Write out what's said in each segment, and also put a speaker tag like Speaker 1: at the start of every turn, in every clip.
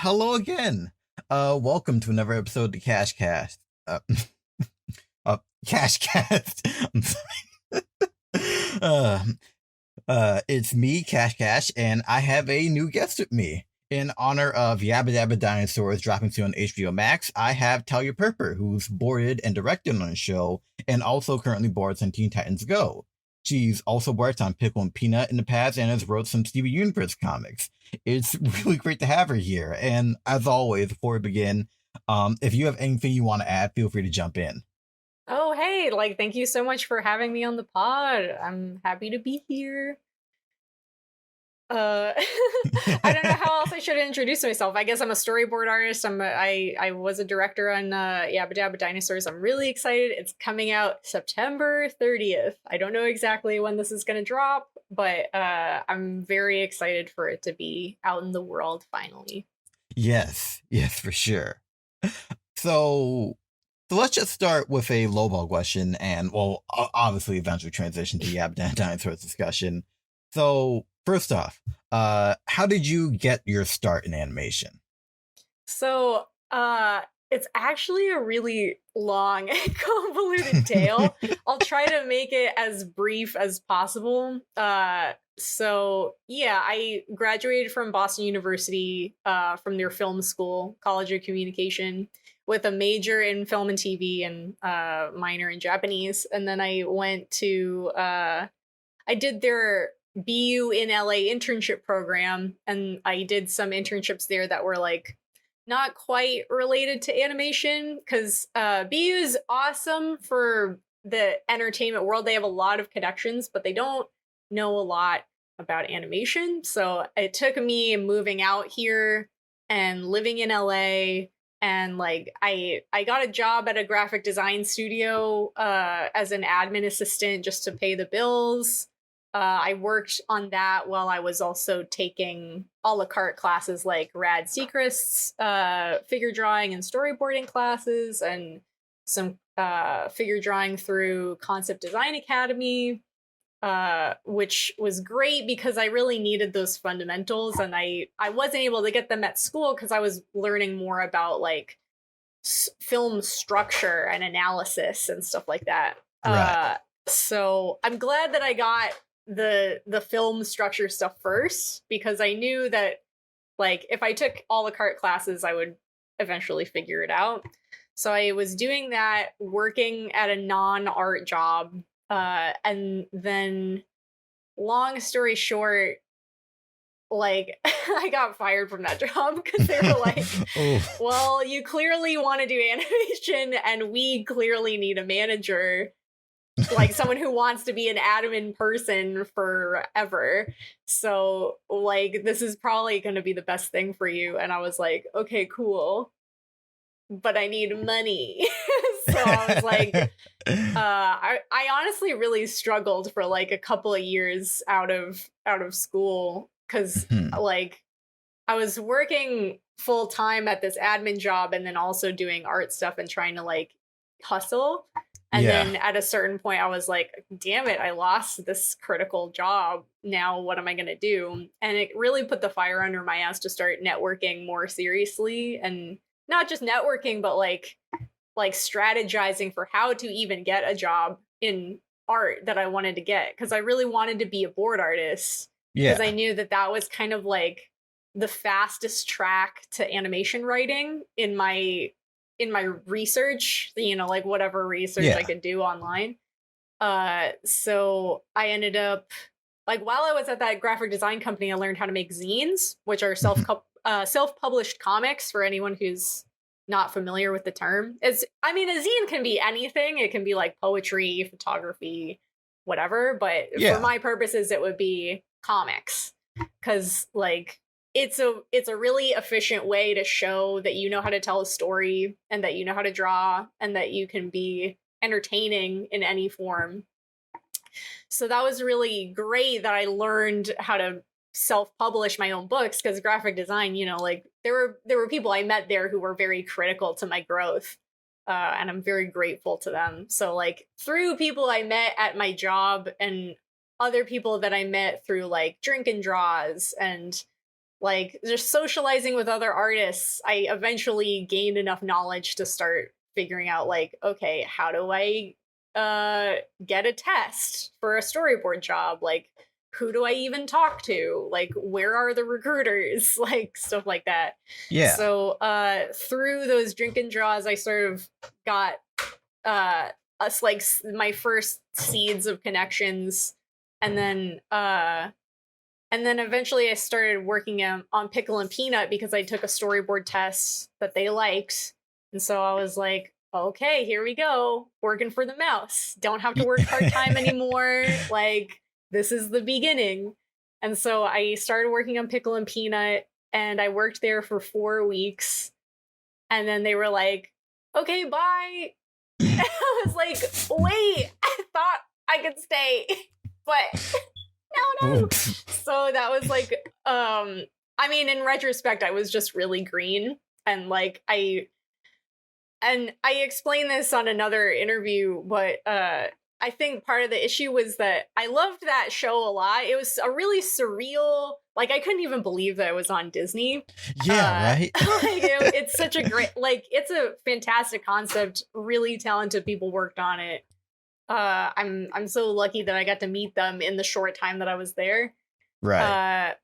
Speaker 1: hello again. Welcome to another episode of the KashCast. KashCast. I'm sorry. It's me, KashCast, and I have a new guest with me. In honor of Yabba Dabba Dinosaurs dropping soon on HBO Max, I have Talya Perper, who's boarded and directed on the show, and also currently boards on Teen Titans Go. She's also worked on Pickle and Peanut in the past and has wrote some Steven Universe comics. It's really great to have her here. And as always, before we begin, if you have anything you want to add, feel free to jump in.
Speaker 2: Oh, hey, thank you so much for having me on the pod. I'm happy to be here. I don't know how else I should introduce myself. I guess I'm a storyboard artist. I was a director on Yabba Dabba Dinosaurs. I'm really excited. It's coming out September 30th. I don't know exactly when this is going to drop, but I'm very excited for it to be out in the world finally.
Speaker 1: Yes, for sure. So let's just start with a lowball question, and well, obviously eventually transition to Yabba Dabba Dinosaurs discussion. So first off, how did you get your start in animation?
Speaker 2: So, it's actually a really long and convoluted tale. I'll try to make it as brief as possible. So yeah, I graduated from Boston University, from their film school, College of Communication, with a major in film and TV and minor in Japanese. And then I went to, I did their BU in LA internship program, and I did some internships there that were not quite related to animation, because BU is awesome for the entertainment world. They have a lot of connections, but they don't know a lot about animation. So it took me moving out here and living in LA, and I got a job at a graphic design studio as an admin assistant just to pay the bills. I worked on that while I was also taking a la carte classes like Rad Secrets, figure drawing and storyboarding classes, and some figure drawing through Concept Design Academy, which was great because I really needed those fundamentals, and I wasn't able to get them at school because I was learning more about film structure and analysis and stuff like that.
Speaker 1: Right.
Speaker 2: So I'm glad that I got the film structure stuff first, because I knew that if I took a la carte classes, I would eventually figure it out. So I was doing that, working at a non-art job, and then, long story short, I got fired from that job because they were like, well, you clearly want to do animation and we clearly need a manager, someone who wants to be an admin person forever. So this is probably going to be the best thing for you. And I was like, okay, cool, but I need money. So I was like, I honestly really struggled for a couple of years out of school, because I was working full time at this admin job and then also doing art stuff and trying to hustle. And then at a certain point, I was like, damn it, I lost this critical job. Now what am I going to do? And it really put the fire under my ass to start networking more seriously. And not just networking, but strategizing for how to even get a job in art that I wanted to get. Because I really wanted to be a board artist. Because I knew that was kind of the fastest track to animation writing in my research, whatever research I could do online. So I ended up, while I was at that graphic design company, I learned how to make zines, which are self-published comics, for anyone who's not familiar with the term. A zine can be anything. It can be poetry, photography, whatever. But for my purposes, it would be comics, because it's a really efficient way to show that you know how to tell a story and that you know how to draw and that you can be entertaining in any form. So that was really great that I learned how to self-publish my own books, because graphic design, there were people I met there who were very critical to my growth, and I'm very grateful to them. So through people I met at my job and other people that I met through drink and draws and like just socializing with other artists, I eventually gained enough knowledge to start figuring out like, okay, how do I get a test for a storyboard job? Like, who do I even talk to? Like, where are the recruiters? Like, stuff like that.
Speaker 1: Yeah.
Speaker 2: So through those drink and draws, I sort of got us like my first seeds of connections, and then eventually I started working on Pickle and Peanut because I took a storyboard test that they liked. And so I was like, okay, here we go. Working for the mouse. Don't have to work part-time anymore. Like, this is the beginning. And so I started working on Pickle and Peanut, and I worked there for 4 weeks. And then they were like, okay, bye. And I was like, wait, I thought I could stay. But no. So that was like, I mean, in retrospect, I was just really green. And like, I explained this on another interview, but I think part of the issue was that I loved that show a lot. It was a really surreal, like, I couldn't even believe that it was on Disney.
Speaker 1: Yeah, right?
Speaker 2: Like, it's such a great, like, it's a fantastic concept. Really talented people worked on it. I'm so lucky that I got to meet them in the short time that I was there.
Speaker 1: Right.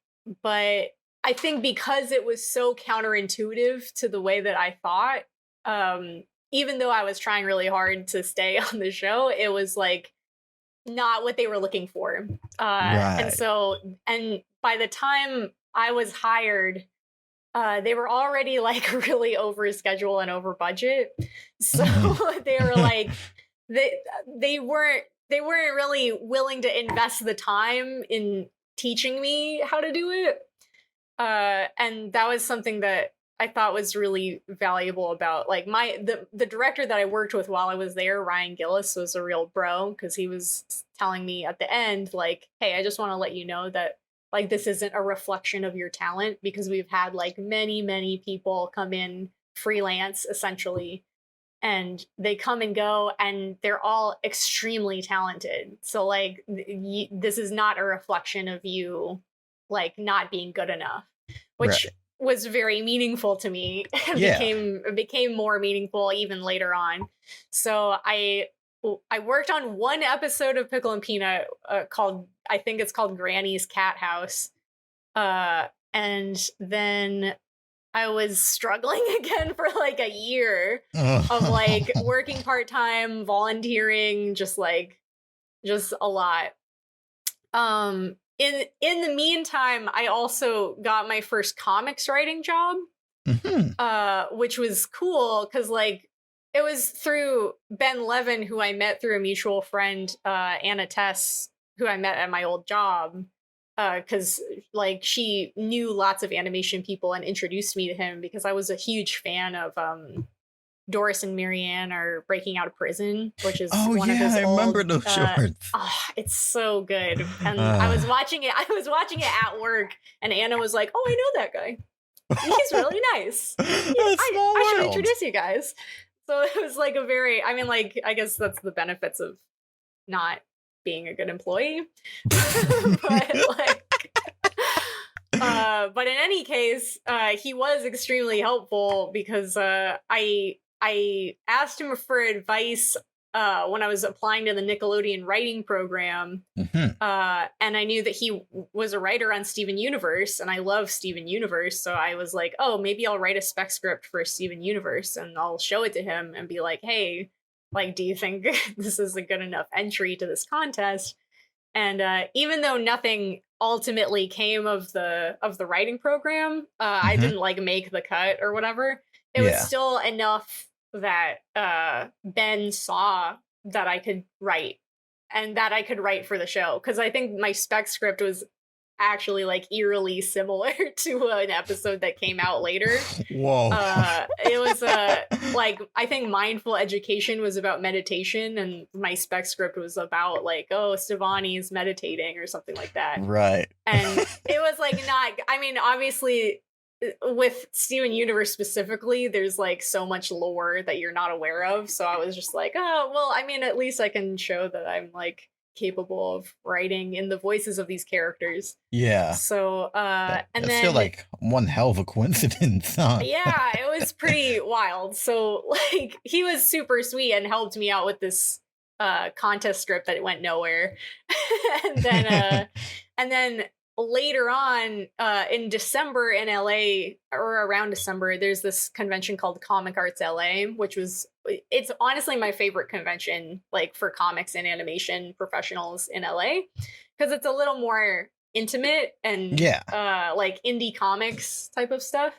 Speaker 2: But I think because it was so counterintuitive to the way that I thought, even though I was trying really hard to stay on the show, it was like not what they were looking for. And so, and by the time I was hired, they were already like really over schedule and over budget. So they were like, they weren't really willing to invest the time in teaching me how to do it. And that was something that I thought was really valuable about like the director that I worked with while I was there, Ryan Gillis, was a real bro, because he was telling me at the end, like, hey, I just want to let you know that like this isn't a reflection of your talent, because we've had like many people come in freelance essentially, and they come and go and they're all extremely talented. So like this is not a reflection of you like not being good enough, which was very meaningful to me. It became more meaningful even later on. So I worked on one episode of Pickle and Peanut called, I think it's called Granny's Cat House. And then I was struggling again for like a year of like working part-time, volunteering, just a lot. In the meantime, I also got my first comics writing job, which was cool because like it was through Ben Levin, who I met through a mutual friend, Anna Tess, who I met at my old job. Because like she knew lots of animation people and introduced me to him because I was a huge fan of Doris and Marianne Are Breaking Out of Prison, which is one of those old,
Speaker 1: remember those shorts.
Speaker 2: It's so good. And I was watching it at work, and Anna was like, oh, I know that guy. He's really nice. I should introduce you guys. So it was like I guess that's the benefits of not being a good employee. But in any case, he was extremely helpful because I asked him for advice when I was applying to the Nickelodeon writing program, and I knew that he was a writer on Steven Universe, and I love Steven Universe, so I was like, oh, maybe I'll write a spec script for Steven Universe, and I'll show it to him and be like, hey, like, do you think this is a good enough entry to this contest? And even though nothing ultimately came of the writing program, I didn't like make the cut or whatever. It was still enough that Ben saw that I could write, and that I could write for the show, because I think my spec script was actually like eerily similar to an episode that came out later.
Speaker 1: Whoa.
Speaker 2: It was like, I think mindful education was about meditation, and my spec script was about like, oh, Stevani's meditating or something like that.
Speaker 1: Right.
Speaker 2: And it was like not, I mean, obviously with Steven Universe specifically, there's like so much lore that you're not aware of. So I was just like, oh, well, I mean, at least I can show that I'm like capable of writing in the voices of these characters.
Speaker 1: Yeah.
Speaker 2: So and
Speaker 1: That's
Speaker 2: then
Speaker 1: still like one hell of a coincidence, huh?
Speaker 2: yeah, it was pretty wild. So like he was super sweet and helped me out with this contest script that went nowhere. And then later on in December in LA, or around December, there's this convention called Comic Arts LA, which it's honestly my favorite convention, like for comics and animation professionals in LA, because it's a little more intimate and like indie comics type of stuff.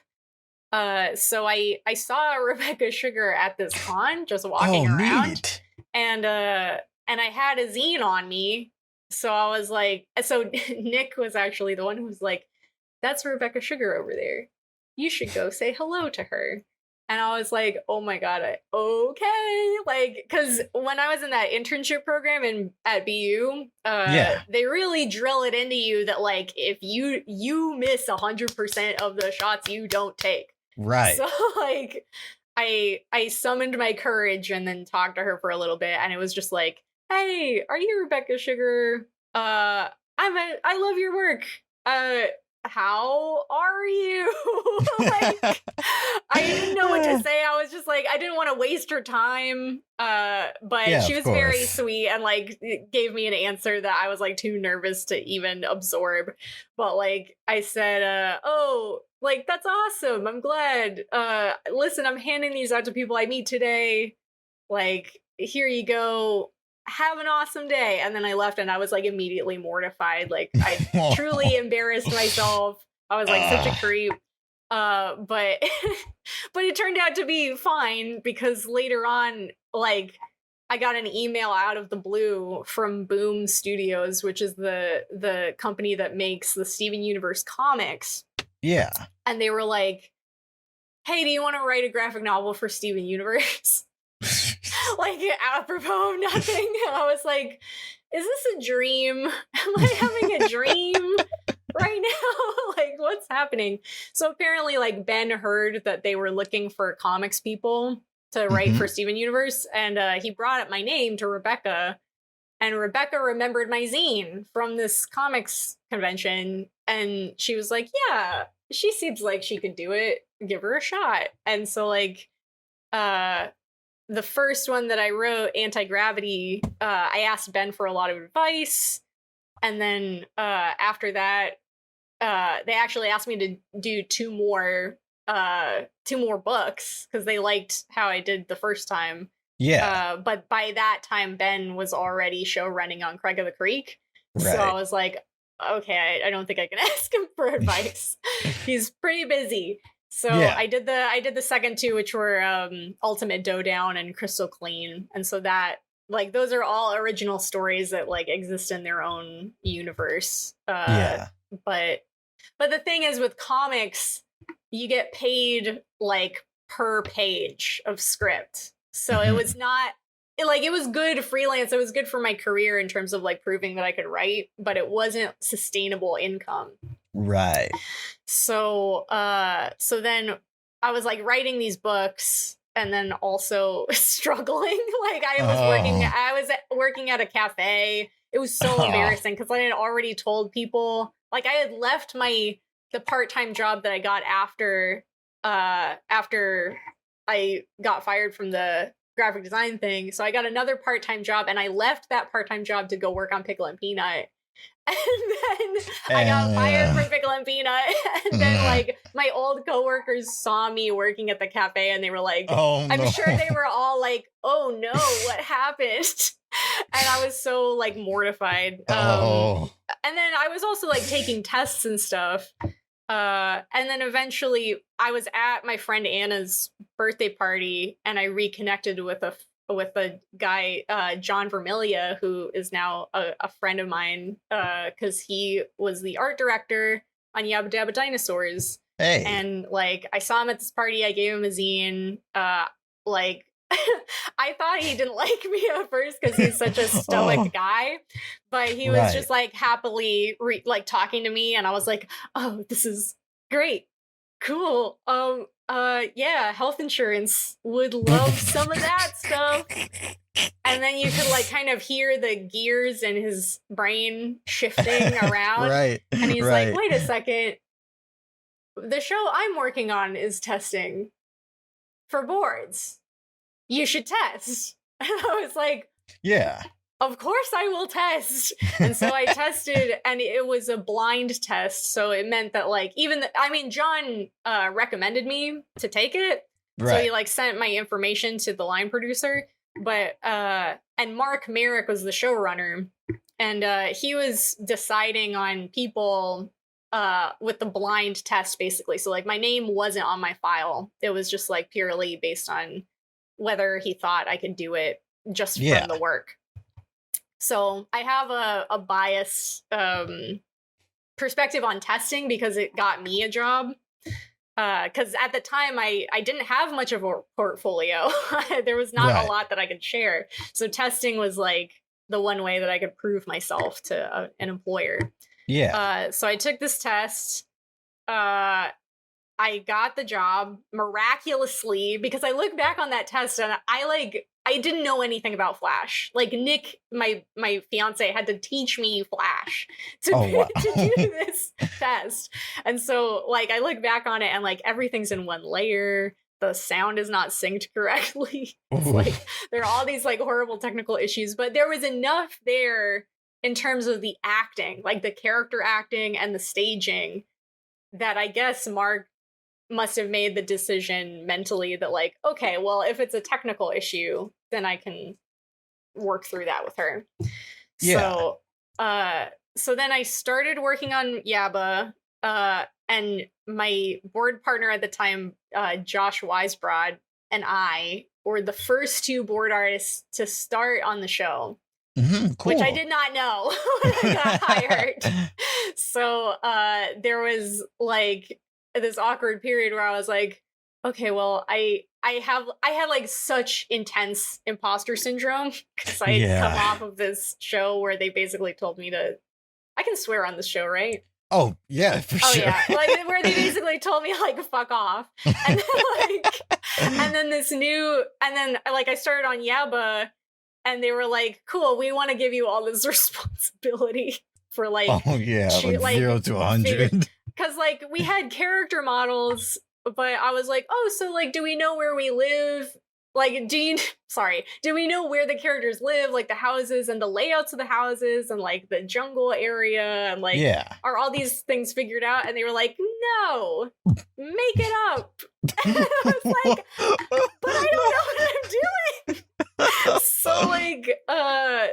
Speaker 2: So I saw Rebecca Sugar at this con just walking around.
Speaker 1: Neat.
Speaker 2: And I had a zine on me. So I was like, so Nick was actually the one who was like, that's Rebecca Sugar over there. You should go say hello to her. And I was like, oh my God, okay. Like, because when I was in that internship program at BU, they really drill it into you that like, if you miss 100% of the shots, you don't take.
Speaker 1: Right.
Speaker 2: So like, I summoned my courage and then talked to her for a little bit, and it was just like, hey, are you Rebecca Sugar? I love your work. How are you? Like, I didn't know what to say. I was just like, I didn't want to waste her time. But she was very sweet and like gave me an answer that I was like too nervous to even absorb. But like I said, oh, like that's awesome. I'm glad. Listen, I'm handing these out to people I meet today. Like, here you go. Have an awesome day. And then I left and I was like immediately mortified. Like I truly embarrassed myself. I was like such a creep. But but it turned out to be fine, because later on, like I got an email out of the blue from Boom Studios, which is the company that makes the Steven Universe comics.
Speaker 1: Yeah.
Speaker 2: And they were like, hey, do you want to write a graphic novel for Steven Universe? Like, apropos of nothing. I was like, is this a dream? Am I having a dream right now? Like, what's happening? So apparently, like, Ben heard that they were looking for comics people to write for Steven Universe, and he brought up my name to Rebecca, and Rebecca remembered my zine from this comics convention, and she was like, yeah, she seems like she could do it. Give her a shot. And so, like, the first one that I wrote, Anti-Gravity, I asked Ben for a lot of advice. And then after that, they actually asked me to do two more books, because they liked how I did the first time.
Speaker 1: Yeah.
Speaker 2: But by that time, Ben was already show running on Craig of the Creek. Right. So I was like, okay, I don't think I can ask him for advice. He's pretty busy. So yeah. I did the second two, which were Ultimate Down and Crystal Clean. And so that, like, those are all original stories that like exist in their own universe. But the thing is, with comics, you get paid like per page of script. So it was not like, it was good freelance. It was good for my career in terms of like proving that I could write, but it wasn't sustainable income.
Speaker 1: Right.
Speaker 2: So then I was like writing these books and then also struggling. Like I was working at a cafe. It was so embarrassing, because I had already told people, like, I had left the part-time job that I got after I got fired from the graphic design thing. So I got another part-time job, and I left that part-time job to go work on Pickle and Peanut. And then I got fired from Pickle and Peanut. And then like my old coworkers saw me working at the cafe, and they were like, I'm sure they were all like, oh no, what happened? And I was so like mortified. And then I was also like taking tests and stuff. And then eventually I was at my friend Anna's birthday party, and I reconnected with a guy, John Vermilia, who is now a friend of mine, because he was the art director on Yabba Dabba Dinosaurs. Hey. And like I saw him at this party, I gave him a zine. Like I thought he didn't like me at first because he's such a stoic guy, but he was just like happily like talking to me, and I was like, oh, this is great. Cool. Yeah, health insurance. Would love some of that stuff. And then you could like kind of hear the gears in his brain shifting around.
Speaker 1: Right.
Speaker 2: And he's
Speaker 1: right.
Speaker 2: like, wait a second. The show I'm working on is testing for boards. You should test. And I was like,
Speaker 1: yeah.
Speaker 2: Of course I will test. And so I tested, and it was a blind test. So it meant that like John recommended me to take it. Right. So he like sent my information to the line producer. But and Mark Merrick was the showrunner, and he was deciding on people with the blind test, basically. So like my name wasn't on my file. It was just like purely based on whether he thought I could do it just from the work. So I have a biased perspective on testing because it got me a job. Because at the time I didn't have much of a portfolio. There was not a lot that I could share. So testing was like the one way that I could prove myself to an employer. Yeah. So I took this test. I got the job miraculously because I look back on that test and I didn't know anything about Flash. Like Nick, my fiance, had to teach me Flash to do this test. And so like I look back on it and like everything's in one layer. The sound is not synced correctly. It's like there are all these like horrible technical issues, but there was enough there in terms of the acting, like the character acting and the staging, that I guess Mark must have made the decision mentally that like, okay, well, if it's a technical issue, then I can work through that with her. Yeah. So then I started working on Yabba, and my board partner at the time, Josh Weisbrod, and I were the first two board artists to start on the show. Mm-hmm, cool. Which I did not know when I got hired. So there was like this awkward period where I was like, okay, well, I had like such intense imposter syndrome because I had come off of this show where they basically told me to, I can swear on this show, right?
Speaker 1: Oh yeah, for sure.
Speaker 2: Yeah, like where they basically told me like fuck off, and then I started on Yabba, and they were like, cool, we want to give you all this responsibility for like,
Speaker 1: like 0 to 100.
Speaker 2: Because like we had character models, but I was like, oh, so like, do we know where we live? Like, do we know where the characters live? Like the houses and the layouts of the houses and like the jungle area and like, are all these things figured out? And they were like, no, make it up. And I was like, but I don't know what I'm doing. So like,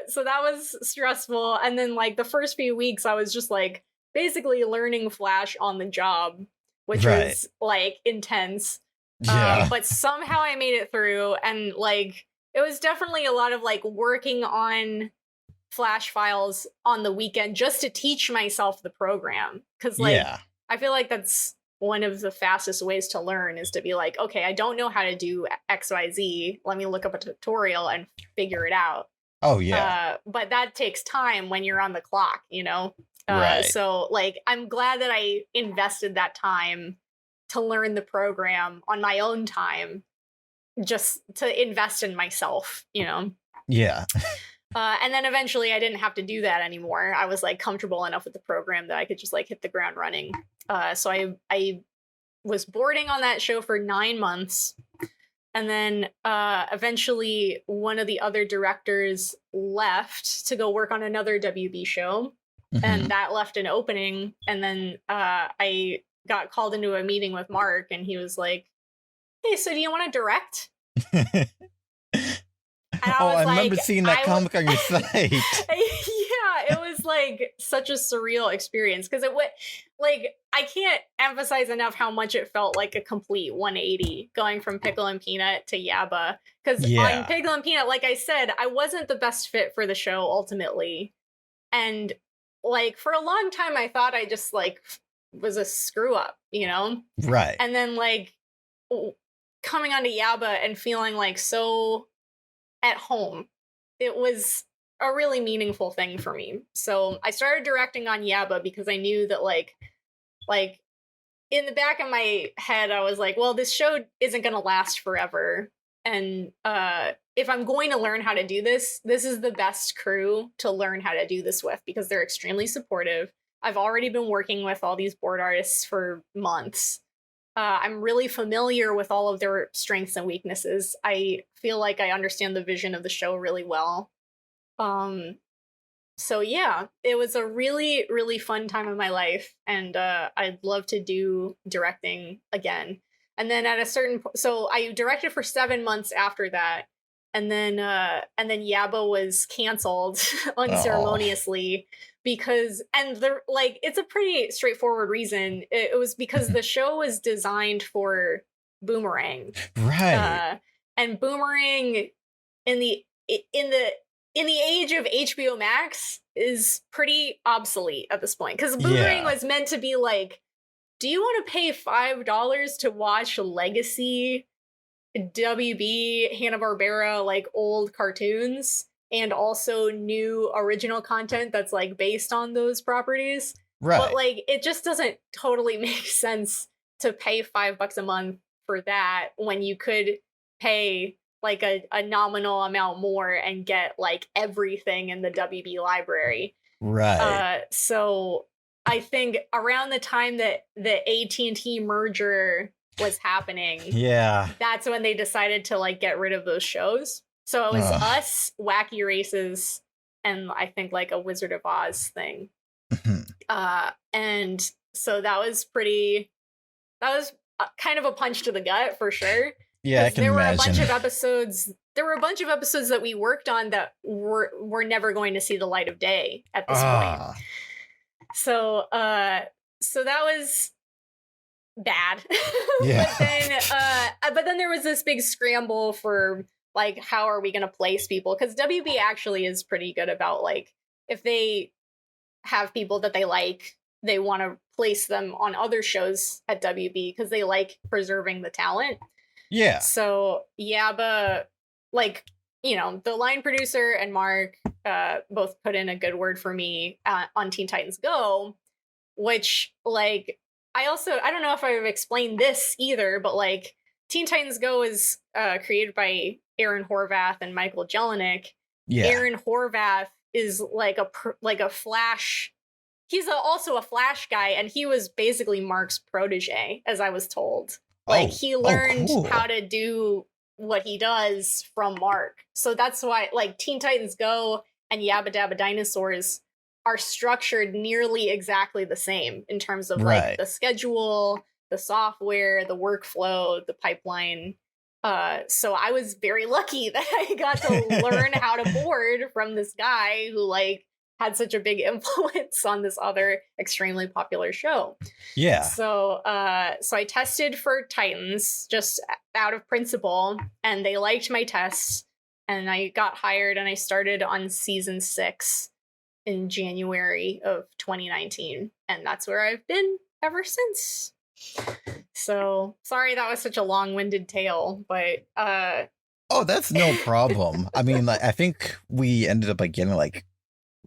Speaker 2: so that was stressful. And then like the first few weeks I was just like basically learning Flash on the job, which was like intense. But somehow I made it through, and like it was definitely a lot of like working on Flash files on the weekend just to teach myself the program. Because like I feel like that's one of the fastest ways to learn is to be like, okay, I don't know how to do XYZ. Let me look up a tutorial and figure it out. Oh yeah. But that takes time when you're on the clock, you know? So like I'm glad that I invested that time to learn the program on my own time, just to invest in myself, you know? Yeah. And then eventually I didn't have to do that anymore. I was like comfortable enough with the program that I could just like hit the ground running. So I was boarding on that show for 9 months. And then eventually one of the other directors left to go work on another WB show. Mm-hmm. And that left an opening. And then I got called into a meeting with Mark, and he was like, hey, so do you want to direct?
Speaker 1: I remember seeing that comic on your site.
Speaker 2: Yeah, it was like such a surreal experience because it went like, I can't emphasize enough how much it felt like a complete 180 going from Pickle and Peanut to Yabba. Because on Pickle and Peanut, like I said, I wasn't the best fit for the show ultimately. And like for a long time, I thought I just like was a screw up, you know? Right. And then like coming onto Yabba and feeling like so at home, it was a really meaningful thing for me. So I started directing on Yabba because I knew that like in the back of my head, I was like, well, this show isn't going to last forever. And if I'm going to learn how to do this, this is the best crew to learn how to do this with because they're extremely supportive. I've already been working with all these board artists for months. I'm really familiar with all of their strengths and weaknesses. I feel like I understand the vision of the show really well. So yeah, it was a really, really fun time of my life, and I'd love to do directing again. And then at a certain point, so I directed for 7 months after that, and then Yabba was canceled unceremoniously because, and the like, it's a pretty straightforward reason. It was because the show was designed for Boomerang,
Speaker 1: Right.
Speaker 2: and Boomerang in the in the in the age of HBO Max is pretty obsolete at this point because Boomerang was meant to be like, do you want to pay $5 to watch legacy WB Hanna-Barbera like old cartoons and also new original content that's like based on those properties?
Speaker 1: Right.
Speaker 2: But like it just doesn't totally make sense to pay $5 a month for that when you could pay like a nominal amount more and get like everything in the WB library.
Speaker 1: Right.
Speaker 2: So I think around the time that the AT&T merger was happening, that's when they decided to like get rid of those shows. So it was us, Wacky Races, and I think like a Wizard of Oz thing. And so that was kind of a punch to the gut for sure.
Speaker 1: Yeah, I can
Speaker 2: there
Speaker 1: imagine.
Speaker 2: Were a bunch of episodes. There were a bunch of episodes that we worked on that were never going to see the light of day at this point. So that was bad.
Speaker 1: Yeah.
Speaker 2: but then there was this big scramble for like, how are we going to place people? Because WB actually is pretty good about like, if they have people that they like, they want to place them on other shows at WB because they like preserving the talent.
Speaker 1: Yeah.
Speaker 2: So Yabba, like, you know, the line producer and Mark both put in a good word for me on Teen Titans Go, which like, I don't know if I've explained this either, but like Teen Titans Go is created by Aaron Horvath and Michael Jelinek.
Speaker 1: Yeah.
Speaker 2: Aaron Horvath is like a Flash. He's also a Flash guy, and he was basically Mark's protege, as I was told. Like he learned how to do what he does from Mark. So that's why like Teen Titans Go and Yabba Dabba Dinosaurs are structured nearly exactly the same in terms of like the schedule, the software, the workflow, the pipeline. So I was very lucky that I got to learn how to board from this guy who like had such a big influence on this other extremely popular show.
Speaker 1: Yeah.
Speaker 2: So I tested for Titans just out of principle, and they liked my tests, and I got hired, and I started on season 6 in January of 2019, and that's where I've been ever since. So sorry that was such a long-winded tale, but
Speaker 1: oh, that's no problem. I mean, like I think we ended up like getting like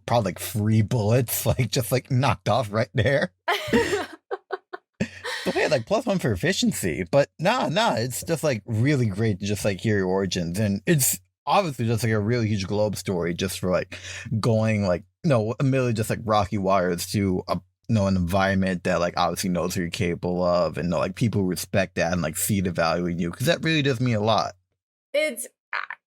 Speaker 1: probably like 3 bullets, like just like knocked off right there. So we had like +1 for efficiency, but nah, it's just like really great to just like hear your origins, and it's obviously just like a really huge globe story just for like going like immediately just like rocky waters to a an environment that like obviously knows who you're capable of, and like people respect that and like see the value in you, because that really does mean a lot.
Speaker 2: It's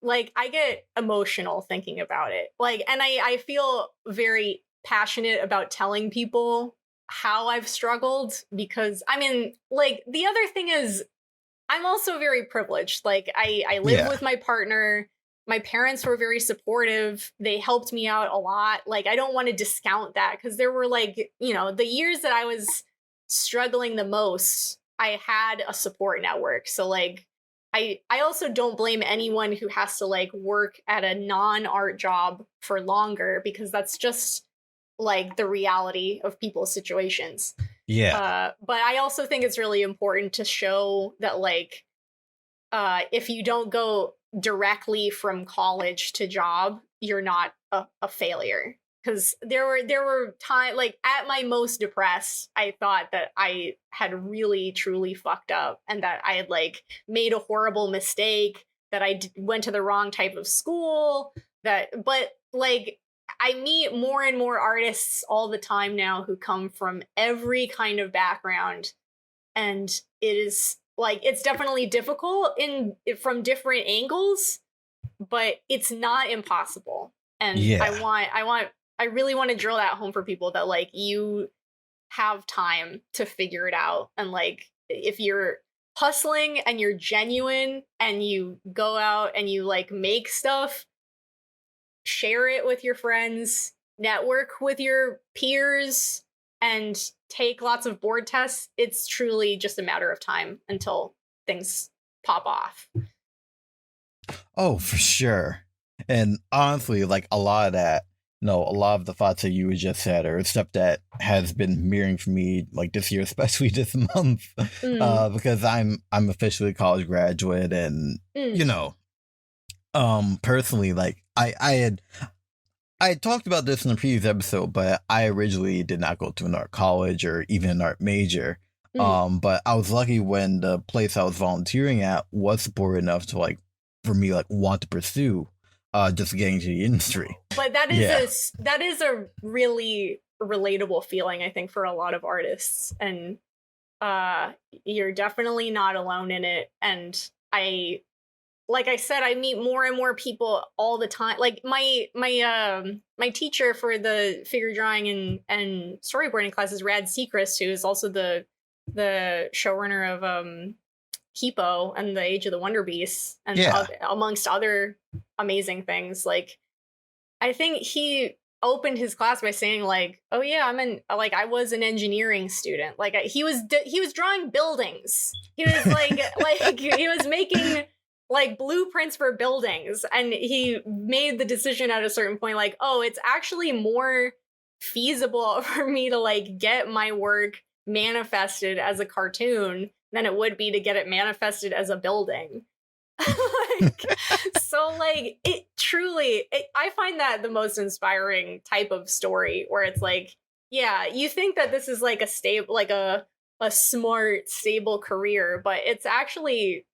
Speaker 2: like I get emotional thinking about it, like, and I feel very passionate about telling people how I've struggled, because I mean, like, the other thing is I'm also very privileged. Like I live with my partner. My parents were very supportive. They helped me out a lot. Like, I don't want to discount that, because there were like, the years that I was struggling the most, I had a support network. So like, I also don't blame anyone who has to like work at a non-art job for longer, because that's just like the reality of people's situations.
Speaker 1: Yeah.
Speaker 2: But I also think it's really important to show that like, if you don't go directly from college to job, you're not a failure. because there were times, like, at my most depressed, I thought that I had really truly fucked up, and that I had, like, made a horrible mistake, that I went to the wrong type of school, but like, I meet more and more artists all the time now who come from every kind of background, and it is like, it's definitely difficult from different angles, but it's not impossible. And I really want to drill that home for people, that, like, you have time to figure it out. And, like, if you're hustling and you're genuine and you go out and you, like, make stuff, share it with your friends, network with your peers, and take lots of board tests. It's truly just a matter of time until things pop off.
Speaker 1: Oh, for sure. And honestly, like, a lot of that, a lot of the thoughts that you just said are stuff that has been mirroring for me, like, this year, especially this month, because I'm officially a college graduate, and personally, like, I had talked about this in a previous episode, but I originally did not go to an art college or even an art major. But I was lucky when the place I was volunteering at was supportive enough to, like, for me, like, want to pursue just getting to the industry.
Speaker 2: But that is a really relatable feeling, I think, for a lot of artists, and you're definitely not alone in it. And like I said, I meet more and more people all the time. Like, my teacher for the figure drawing and storyboarding class is Rad Seacrest, who is also the showrunner of Hippo and the Age of the Wonder Beasts, and amongst other amazing things. Like, I think he opened his class by saying, like, oh yeah, I was an engineering student. Like, he was drawing buildings. He was like he was making, like, blueprints for buildings, and he made the decision at a certain point, like, oh, it's actually more feasible for me to, like, get my work manifested as a cartoon than it would be to get it manifested as a building. So, like, it truly, I find that the most inspiring type of story, where it's like, yeah, you think that this is, like, a stable, like, a smart, stable career, but it's actually,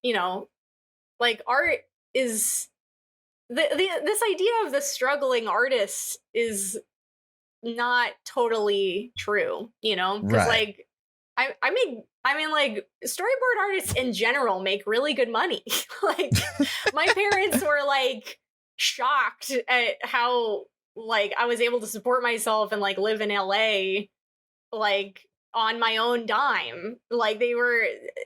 Speaker 2: like, art is this idea of the struggling artist is not totally true, because
Speaker 1: Right.
Speaker 2: like, I mean, like, storyboard artists in general make really good money. Like, my parents were, like, shocked at how, like, I was able to support myself and, like, live in LA, like, on my own dime. Like,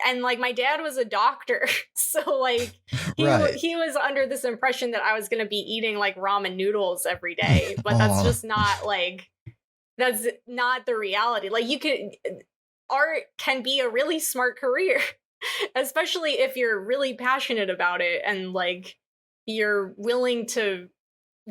Speaker 2: and, like, my dad was a doctor, so, like, he was under this impression that I was gonna be eating, like, ramen noodles every day, but that's just not, like, that's not the reality. Like, art can be a really smart career, especially if you're really passionate about it, and, like, you're willing to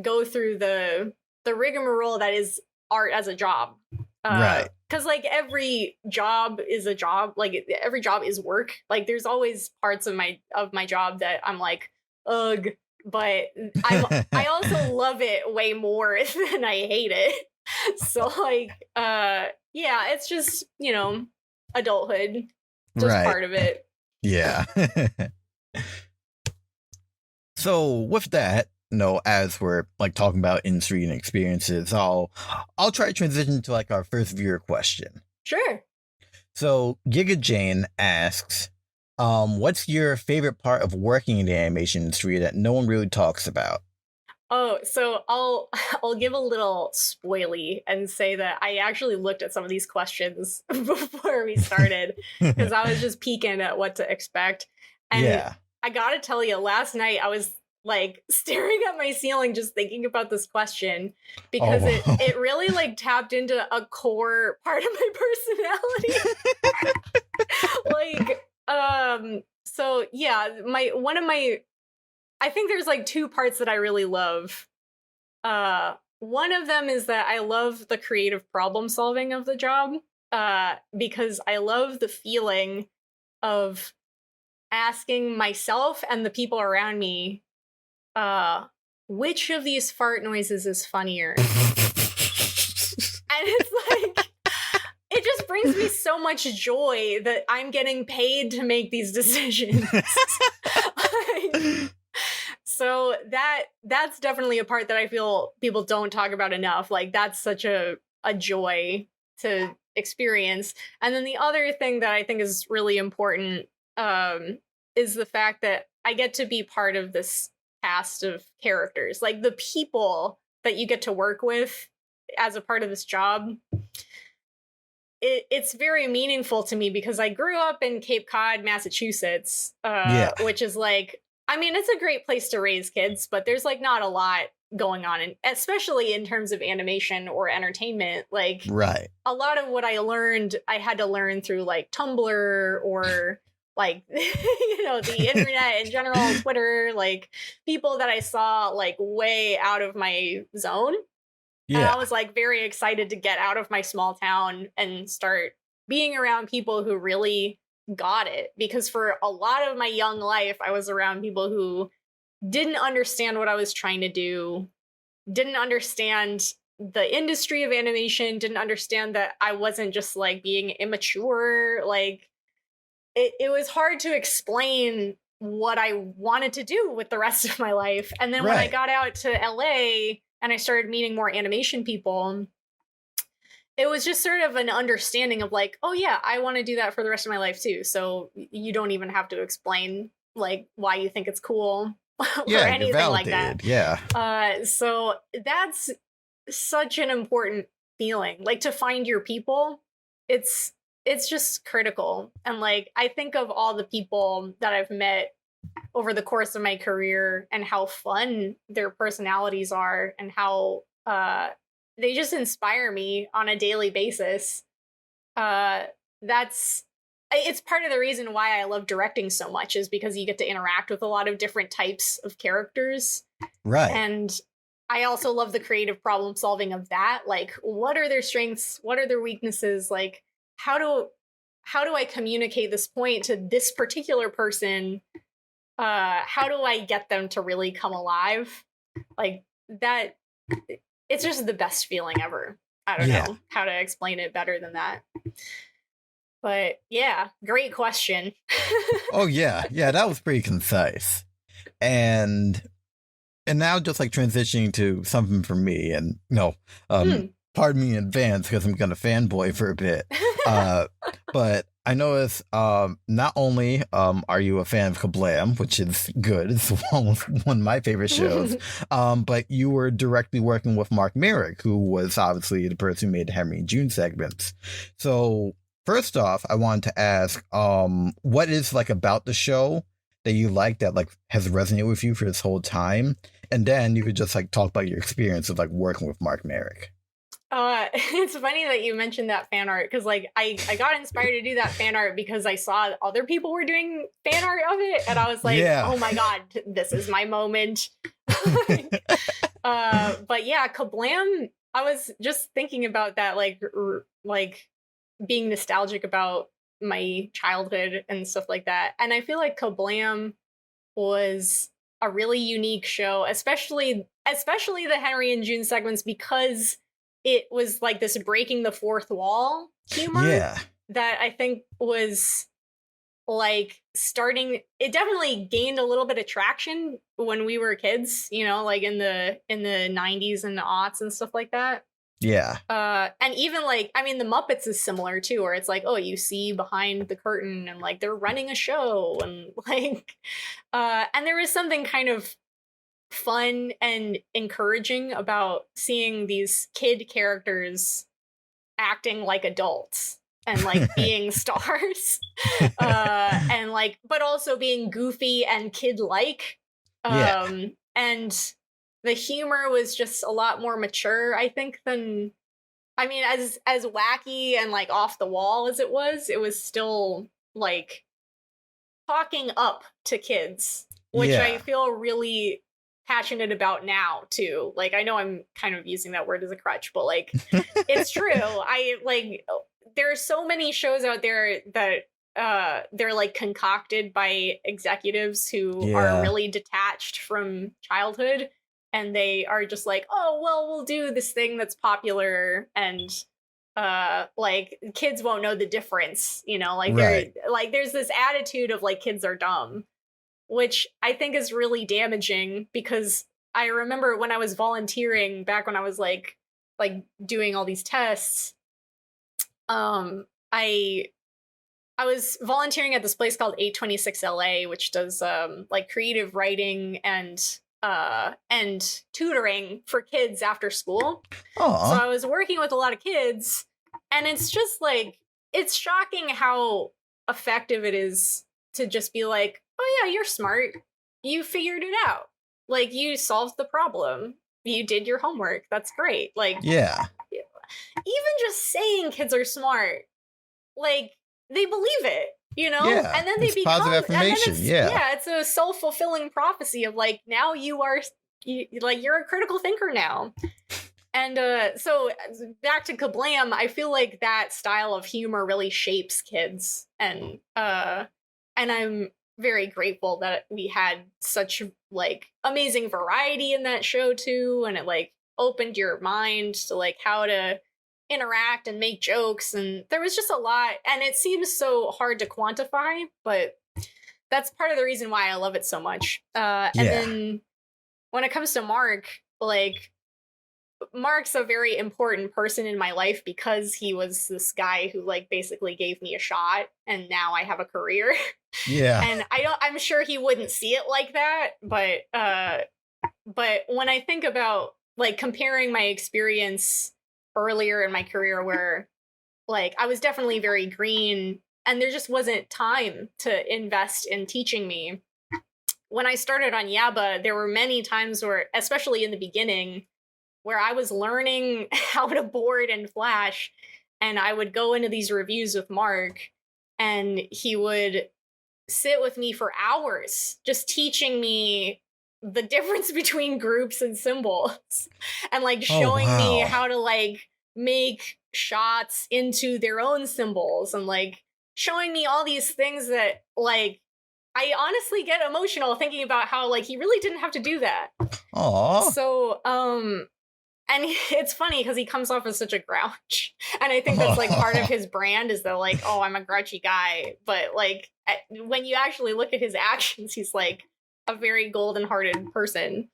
Speaker 2: go through the rigmarole that is art as a job.
Speaker 1: Right.
Speaker 2: Because, like, every job is a job. Like, every job is work. Like, there's always parts of my job that I'm like, ugh, but I also love it way more than I hate it. So, like, yeah, it's just, adulthood, just part of it.
Speaker 1: Yeah. So with that, as we're, like, talking about industry and experiences, I'll try to transition to, like, our first viewer question.
Speaker 2: Sure.
Speaker 1: So Giga Jane asks, what's your favorite part of working in the animation industry that no one really talks about?
Speaker 2: Oh, so I'll give a little spoily and say that I actually looked at some of these questions before we started, because I was just peeking at what to expect. And I gotta tell you, last night I was, like, staring at my ceiling just thinking about this question, because it really, like, tapped into a core part of my personality. Like, so yeah, I think there's, like, two parts that I really love. One of them is that I love the creative problem solving of the job, because I love the feeling of asking myself and the people around me, which of these fart noises is funnier? And it's like, it just brings me so much joy that I'm getting paid to make these decisions. So that's definitely a part that I feel people don't talk about enough. Like, that's such a joy to experience. And then the other thing that I think is really important is the fact that I get to be part of this cast of characters. Like, the people that you get to work with as a part of this job, it's very meaningful to me because I grew up in Cape Cod, Massachusetts, which is like, I mean, it's a great place to raise kids, but there's like not a lot going on, and especially in terms of animation or entertainment. Like,
Speaker 1: right.
Speaker 2: A lot of what I learned, I had to learn through like Tumblr or like, the internet in general, Twitter, like people that I saw like way out of my zone. Yeah. And I was like very excited to get out of my small town and start being around people who really got it. Because for a lot of my young life, I was around people who didn't understand what I was trying to do, didn't understand the industry of animation, didn't understand that I wasn't just like being immature. Like, it was hard to explain what I wanted to do with the rest of my life. And then when I got out to LA and I started meeting more animation people, it was just sort of an understanding of like, oh yeah, I want to do that for the rest of my life too. So you don't even have to explain like why you think it's cool or anything like that.
Speaker 1: Yeah.
Speaker 2: So that's such an important feeling, like to find your people. It's just critical. And like, I think of all the people that I've met over the course of my career and how fun their personalities are and how they just inspire me on a daily basis. It's part of the reason why I love directing so much, is because you get to interact with a lot of different types of characters.
Speaker 1: Right.
Speaker 2: And I also love the creative problem solving of that. Like, what are their strengths? What are their weaknesses? Like, how do I communicate this point to this particular person? How do I get them to really come alive? Like that, it's just the best feeling ever. I don't know how to explain it better than that. But yeah, great question.
Speaker 1: Oh yeah, that was pretty concise. And now just like transitioning to something for me, and pardon me in advance because I'm gonna fanboy for a bit. But I noticed not only are you a fan of Kablam, which is good, it's one of my favorite shows, but you were directly working with Mark Merrick, who was obviously the person who made the Henry and June segments. So first off, I wanted to ask, what is like about the show that you like that like has resonated with you for this whole time? And then you could just like talk about your experience of like working with Mark Merrick.
Speaker 2: It's funny that you mentioned that fan art, because like I got inspired to do that fan art because I saw other people were doing fan art of it, and I was like, oh my god, this is my moment. But yeah, Kablam, I was just thinking about that, like being nostalgic about my childhood and stuff like that. And I feel like Kablam was a really unique show, especially the Henry and June segments, because it was like this breaking the fourth wall humor that I think was like starting. It definitely gained a little bit of traction when we were kids, like in the 90s and the aughts and stuff like that.
Speaker 1: Yeah.
Speaker 2: And even like, I mean, the Muppets is similar too, where it's like, oh, you see behind the curtain and like they're running a show and like, and there was something kind of fun and encouraging about seeing these kid characters acting like adults and like being stars, and like, but also being goofy and kid-like. And the humor was just a lot more mature, I think, than, I mean, as wacky and like off the wall as it was still like talking up to kids, which I feel really passionate about now too. Like, I know I'm kind of using that word as a crutch, but like it's true. I like, there are so many shows out there that they're like concocted by executives who are really detached from childhood, and they are just like, oh, well, we'll do this thing that's popular, and like kids won't know the difference, you know, like
Speaker 1: Right.
Speaker 2: they're like there's this attitude of like kids are dumb, which I think is really damaging, because I remember when I was volunteering back when I was like doing all these tests, I was volunteering at this place called 826 LA, which does like creative writing and tutoring for kids after school.
Speaker 1: Aw.
Speaker 2: So I was working with a lot of kids, and it's just like it's shocking how effective it is to just be like, "Oh yeah, you're smart. You figured it out. Like you solved the problem. You did your homework. That's great." Like
Speaker 1: Yeah.
Speaker 2: even just saying kids are smart, like they believe it, you know?
Speaker 1: Yeah.
Speaker 2: And then they
Speaker 1: It's
Speaker 2: become
Speaker 1: positive affirmation.
Speaker 2: and then
Speaker 1: Yeah.
Speaker 2: it's a self-fulfilling prophecy of like now you're a critical thinker now. And so back to Kablam, I feel like that style of humor really shapes kids, and I'm very grateful that we had such like amazing variety in that show too, and it like opened your mind to like how to interact and make jokes, and there was just a lot, and it seems so hard to quantify, but that's part of the reason why I love it so much. And then when it comes to Mark, like Mark's a very important person in my life because he was this guy who like basically gave me a shot, and now I have a career.
Speaker 1: Yeah.
Speaker 2: And I'm sure he wouldn't see it like that, but when I think about like comparing my experience earlier in my career where like I was definitely very green and there just wasn't time to invest in teaching me. When I started on Yabba, there were many times where, especially in the beginning, where I was learning how to board and flash, and I would go into these reviews with Mark, and he would sit with me for hours just teaching me the difference between groups and symbols and like showing me
Speaker 1: wow.
Speaker 2: how to like make shots into their own symbols, and like showing me all these things that like I honestly get emotional thinking about how like he really didn't have to do that.
Speaker 1: Aw.
Speaker 2: So and it's funny because he comes off as such a grouch, and I think that's like part of his brand is that like, oh, I'm a grouchy guy, but like when you actually look at his actions, he's like a very golden-hearted person.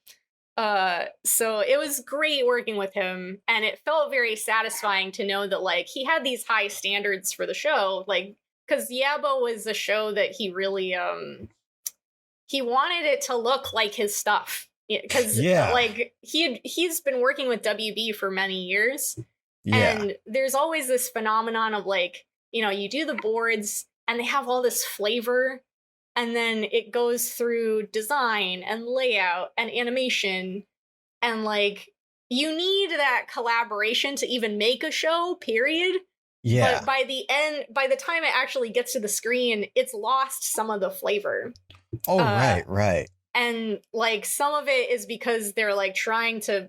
Speaker 2: So it was great working with him, and it felt very satisfying to know that like he had these high standards for the show, like because Yabba was a show that he really he wanted it to look like his stuff, because like he's been working with WB for many years, and there's always this phenomenon of like, you know, you do the boards and they have all this flavor, and then it goes through design and layout and animation, and like you need that collaboration to even make a show, period. But by the time it actually gets to the screen, it's lost some of the flavor.
Speaker 1: Oh, right.
Speaker 2: And like some of it is because they're like trying to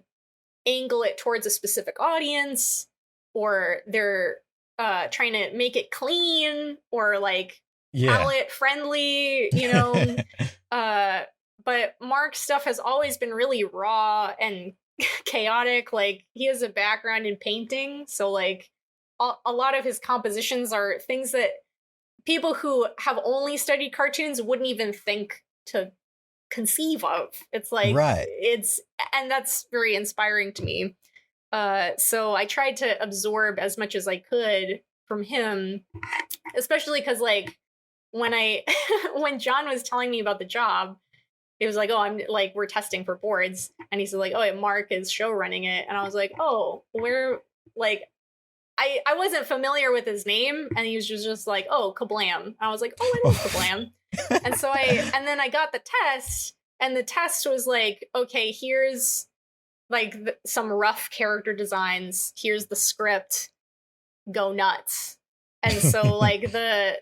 Speaker 2: angle it towards a specific audience, or they're trying to make it clean or like palate friendly, you know. But Mark's stuff has always been really raw and chaotic. Like he has a background in painting, so like a lot of his compositions are things that people who have only studied cartoons wouldn't even think to conceive of. It's like and that's very inspiring to me. So I tried to absorb as much as I could from him, especially because like when when John was telling me about the job, he was like, oh, I'm like, we're testing for boards, and he said like, oh, Mark is show running it, and I was like, oh, where, like I wasn't familiar with his name, and he was just like, oh, Kablam. And I was like, oh, it is Kablam. And then I got the test, and the test was like, okay, here's like some rough character designs. Here's the script. Go nuts. And so like the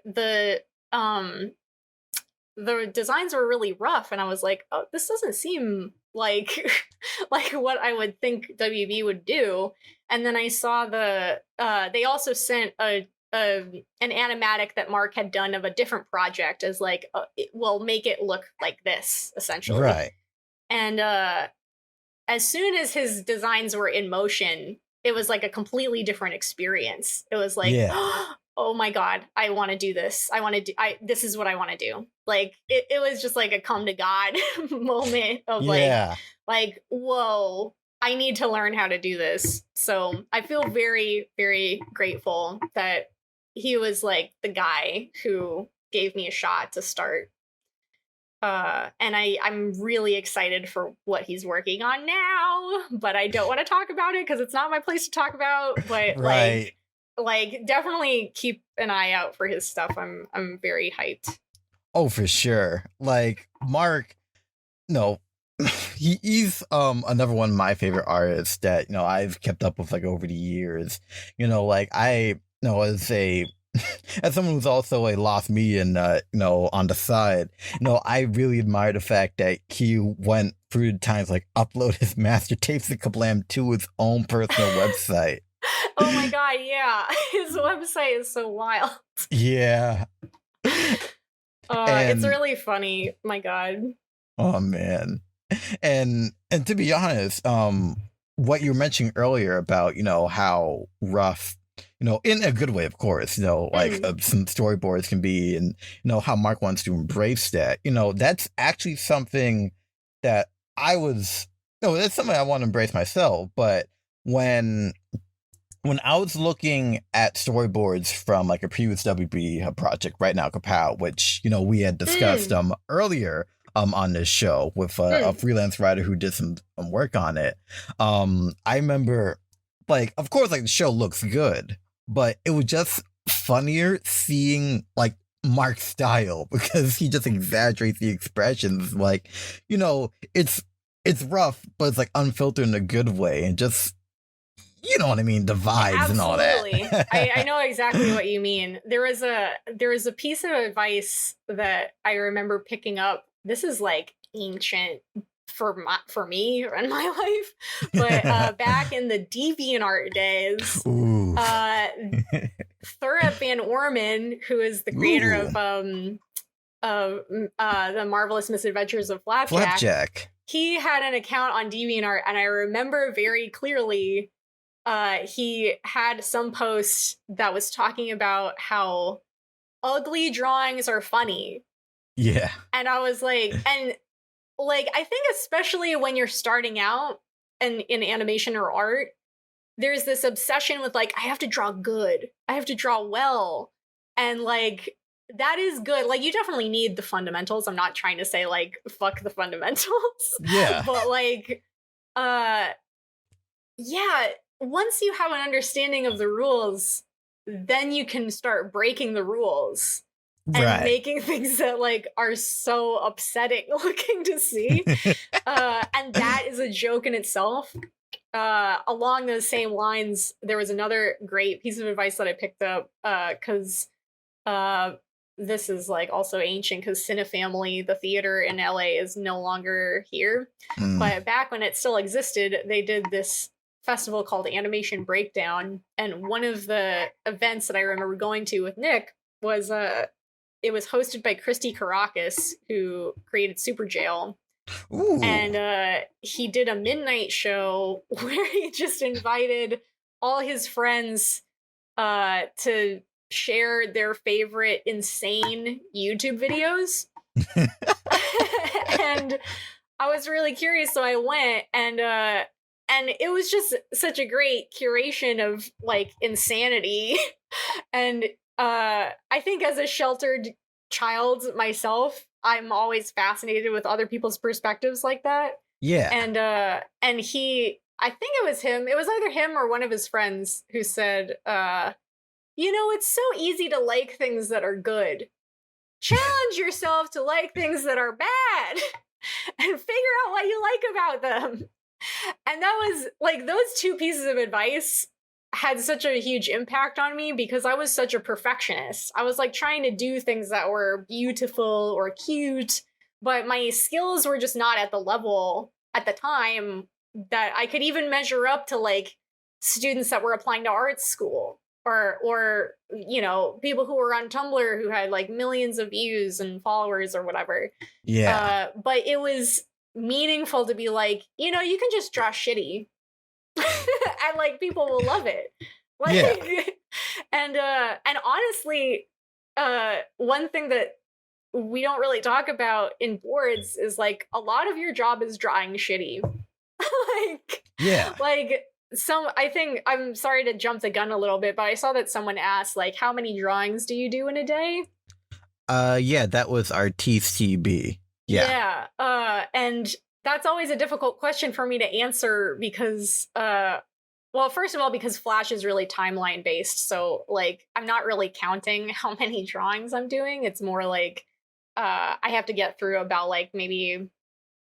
Speaker 2: designs were really rough, and I was like, oh, this doesn't seem like like what I would think WB would do. And then I saw they also sent an animatic that Mark had done of a different project as like, it will make it look like this, essentially.
Speaker 1: Right.
Speaker 2: And as soon as his designs were in motion, it was like a completely different experience. It was like,
Speaker 1: Yeah.
Speaker 2: oh my God, I want to do this. This is what I want to do. Like, it was just like a come to God moment of
Speaker 1: Yeah.
Speaker 2: like, whoa, I need to learn how to do this. So I feel very, very grateful that he was like the guy who gave me a shot to start. And I'm really excited for what he's working on now, but I don't want to talk about it because it's not my place to talk about. But
Speaker 1: Right.
Speaker 2: like definitely keep an eye out for his stuff. I'm very hyped.
Speaker 1: Oh, for sure. Like Mark, no, he's another one of my favorite artists that I've kept up with like over the years. Like I as a as someone who's also a lost median, on the side, I really admire the fact that he went through the times like upload his master tapes of Kablam to his own personal website.
Speaker 2: Oh my God, yeah. His website is so wild.
Speaker 1: Yeah.
Speaker 2: It's really funny. My God.
Speaker 1: Oh man. And to be honest, what you were mentioning earlier about, how rough, in a good way, of course, like some storyboards can be, and, how Mark wants to embrace that, that's actually something that that's something I want to embrace myself. But when I was looking at storyboards from like a previous WB project, Right Now Kapow, which, we had discussed earlier on this show with a freelance writer who did some work on it. I remember, like, of course, like the show looks good, but it was just funnier seeing like Mark's style because he just exaggerates the expressions. Like, it's rough, but it's like unfiltered in a good way, and just, you know what I mean, the vibes and all that.
Speaker 2: I know exactly what you mean. There was a piece of advice that I remember picking up. This is like ancient for me and my life, but back in the DeviantArt days, Thurip Van Orman, who is the creator of the Marvelous Misadventures of Flapjack, he had an account on DeviantArt, and I remember very clearly he had some post that was talking about how ugly drawings are funny.
Speaker 1: Yeah.
Speaker 2: And I was like, and like, I think especially when you're starting out in animation or art, there's this obsession with like, I have to draw good. I have to draw well. And like, that is good. Like, you definitely need the fundamentals. I'm not trying to say like, fuck the fundamentals.
Speaker 1: Yeah.
Speaker 2: But like, yeah, once you have an understanding of the rules, then you can start breaking the rules and making things that like are so upsetting looking to see. And that is a joke in itself. Along those same lines, there was another great piece of advice that I picked up because this is like also ancient because Cinefamily, the theater in LA, is no longer here. But back when it still existed, they did this festival called Animation Breakdown, and one of the events that I remember going to with Nick was it was hosted by Christy Caracas, who created Super Jail. Ooh. And he did a midnight show where he just invited all his friends to share their favorite insane YouTube videos. And I was really curious, so I went, and it was just such a great curation of like insanity. And I think as a sheltered child myself, I'm always fascinated with other people's perspectives like that.
Speaker 1: Yeah.
Speaker 2: And he, I think it was him. It was either him or one of his friends who said, it's so easy to like things that are good. Challenge yourself to like things that are bad and figure out what you like about them. And that was like, those two pieces of advice had such a huge impact on me because I was such a perfectionist. I was like trying to do things that were beautiful or cute, but my skills were just not at the level at the time that I could even measure up to like students that were applying to art school or people who were on Tumblr who had like millions of views and followers or whatever.
Speaker 1: Yeah.
Speaker 2: But it was meaningful to be like, you know, you can just draw shitty and like people will love it. Like,
Speaker 1: Yeah.
Speaker 2: and honestly, one thing that we don't really talk about in boards is like a lot of your job is drawing shitty. like
Speaker 1: Yeah.
Speaker 2: like I think, I'm sorry to jump the gun a little bit, but I saw that someone asked like, how many drawings do you do in a day?
Speaker 1: Yeah, that was our TCB. Yeah.
Speaker 2: Yeah. And that's always a difficult question for me to answer because well, first of all, because Flash is really timeline based, so like I'm not really counting how many drawings I'm doing. It's more like I have to get through about like maybe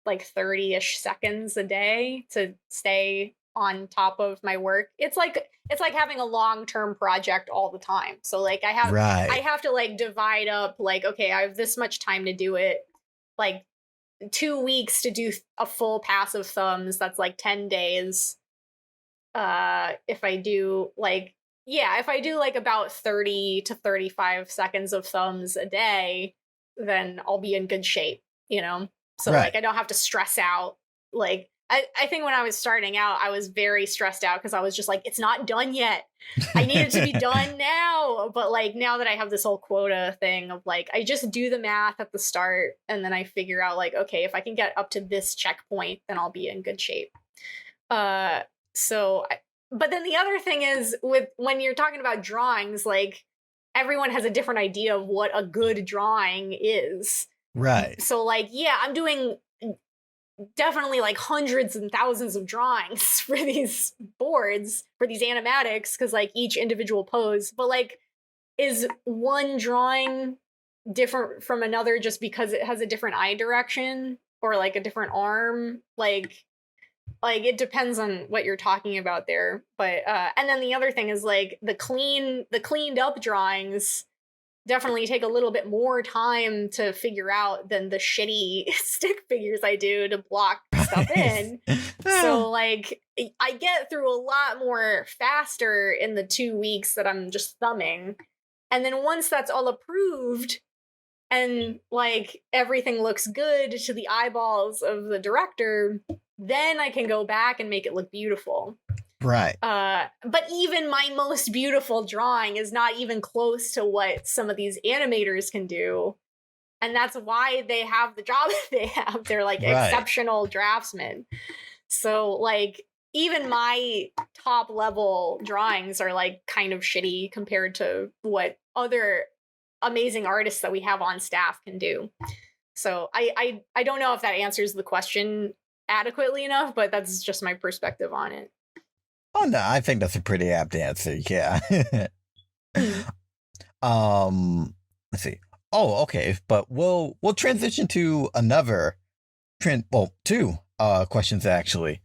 Speaker 2: like 30-ish seconds a day to stay on top of my work. It's like having a long-term project all the time. So like I
Speaker 1: Right.
Speaker 2: have to like divide up like, okay, I have this much time to do it. Like 2 weeks to do a full pass of thumbs, that's like 10 days. If I do like, yeah, if I do like about 30 to 35 seconds of thumbs a day, then I'll be in good shape, you know? So
Speaker 1: Right.
Speaker 2: like I don't have to stress out. Like I think when I was starting out, I was very stressed out because I was just like, it's not done yet. I need it to be done now. But like now that I have this whole quota thing of like, I just do the math at the start and then I figure out like, okay, if I can get up to this checkpoint, then I'll be in good shape. So but then the other thing is with when you're talking about drawings, like everyone has a different idea of what a good drawing is.
Speaker 1: Right.
Speaker 2: So like, yeah, I'm doing definitely like hundreds and thousands of drawings for these boards, for these animatics, because like each individual pose, but like, is one drawing different from another just because it has a different eye direction or like a different arm? Like it depends on what you're talking about there. But and then the other thing is like the cleaned up drawings definitely take a little bit more time to figure out than the shitty stick figures I do to block stuff in. So like I get through a lot more faster in the 2 weeks that I'm just thumbing. And then once that's all approved and like everything looks good to the eyeballs of the director, then I can go back and make it look beautiful.
Speaker 1: Right.
Speaker 2: But even my most beautiful drawing is not even close to what some of these animators can do. And that's why they have the job that they have. They're like exceptional draftsmen. So like even my top level drawings are like kind of shitty compared to what other amazing artists that we have on staff can do. So I don't know if that answers the question adequately enough, but that's just my perspective on it.
Speaker 1: Oh no, I think that's a pretty apt answer. Yeah. Let's see. Oh, okay. But we'll transition to two questions actually.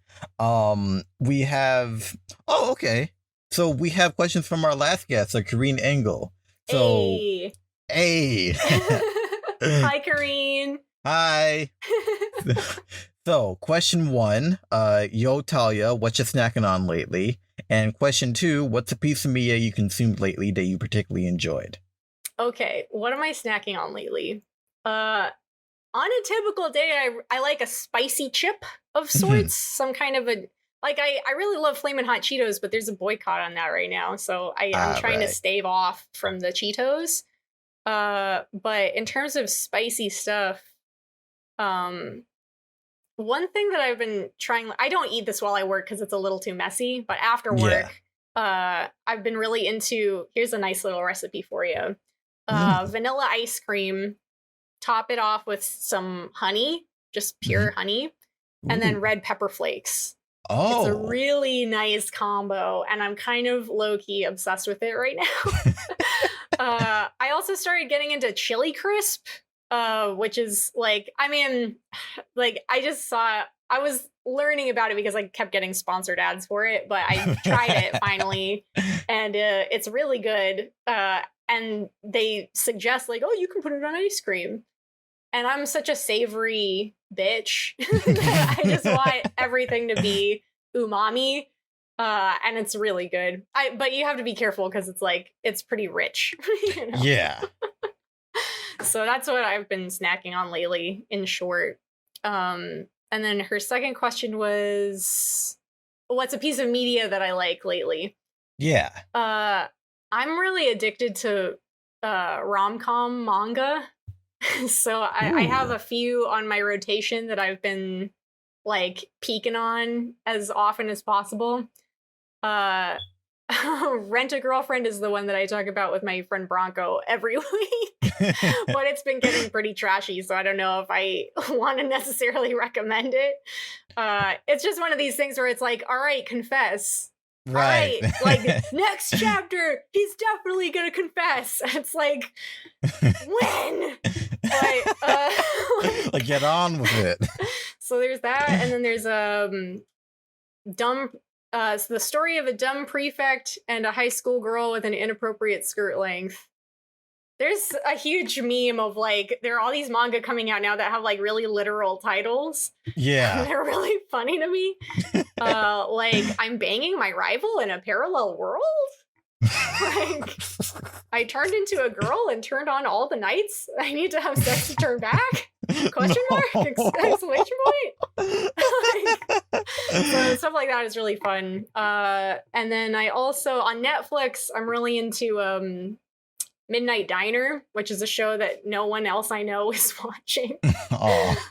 Speaker 1: We have okay. So we have questions from our last guest, Kareen Engel. So hey.
Speaker 2: Hi, Kareen.
Speaker 1: Hi. So, question 1, yo, Talya, what you snacking on lately? And question 2, what's a piece of media you consumed lately that you particularly enjoyed?
Speaker 2: Okay, what am I snacking on lately? On a typical day, I like a spicy chip of sorts, some kind of a, like, I really love Flamin' Hot Cheetos, but there's a boycott on that right now, so I'm trying to stave off from the Cheetos. But in terms of spicy stuff, one thing that I've been trying, I don't eat this while I work because it's a little too messy, but after work, I've been really into, here's a nice little recipe for you. Vanilla ice cream, top it off with some honey, just pure honey, and then red pepper flakes. Oh. It's a really nice combo, and I'm kind of low-key obsessed with it right now. I also started getting into chili crisp, which is like, I mean, like I was learning about it because I kept getting sponsored ads for it, but I tried it finally, and it's really good. And they suggest like, oh, you can put it on ice cream. And I'm such a savory bitch that I just want everything to be umami. And it's really good. But you have to be careful because it's like, it's pretty rich. You know?
Speaker 1: Yeah.
Speaker 2: So that's what I've been snacking on lately, in short. And And then her second question was, what's a piece of media that I like lately?
Speaker 1: Yeah.
Speaker 2: I'm really addicted to rom-com manga. So I have a few on my rotation that I've been like peeking on as often as possible. Rent a Girlfriend is the one that I talk about with my friend Bronco every week. But it's been getting pretty trashy, so I don't know if I want to necessarily recommend it. It's just one of these things where it's like, all right, confess.
Speaker 1: Right.
Speaker 2: All right, like next chapter, he's definitely gonna confess. It's like, when?
Speaker 1: Like, get on with it.
Speaker 2: So there's that, and then there's dumb. So the story of a dumb prefect and a high school girl with an inappropriate skirt length. There's a huge meme of like, there are all these manga coming out now that have like really literal titles.
Speaker 1: Yeah.
Speaker 2: They're really funny to me. Like, I'm banging my rival in a parallel world? Like, I turned into a girl and turned on all the nights. I need to have sex to turn back? Question mark? Exclamation point? So stuff like that is really fun. And then I also, on Netflix, I'm really into Midnight Diner, which is a show that no one else I know is watching.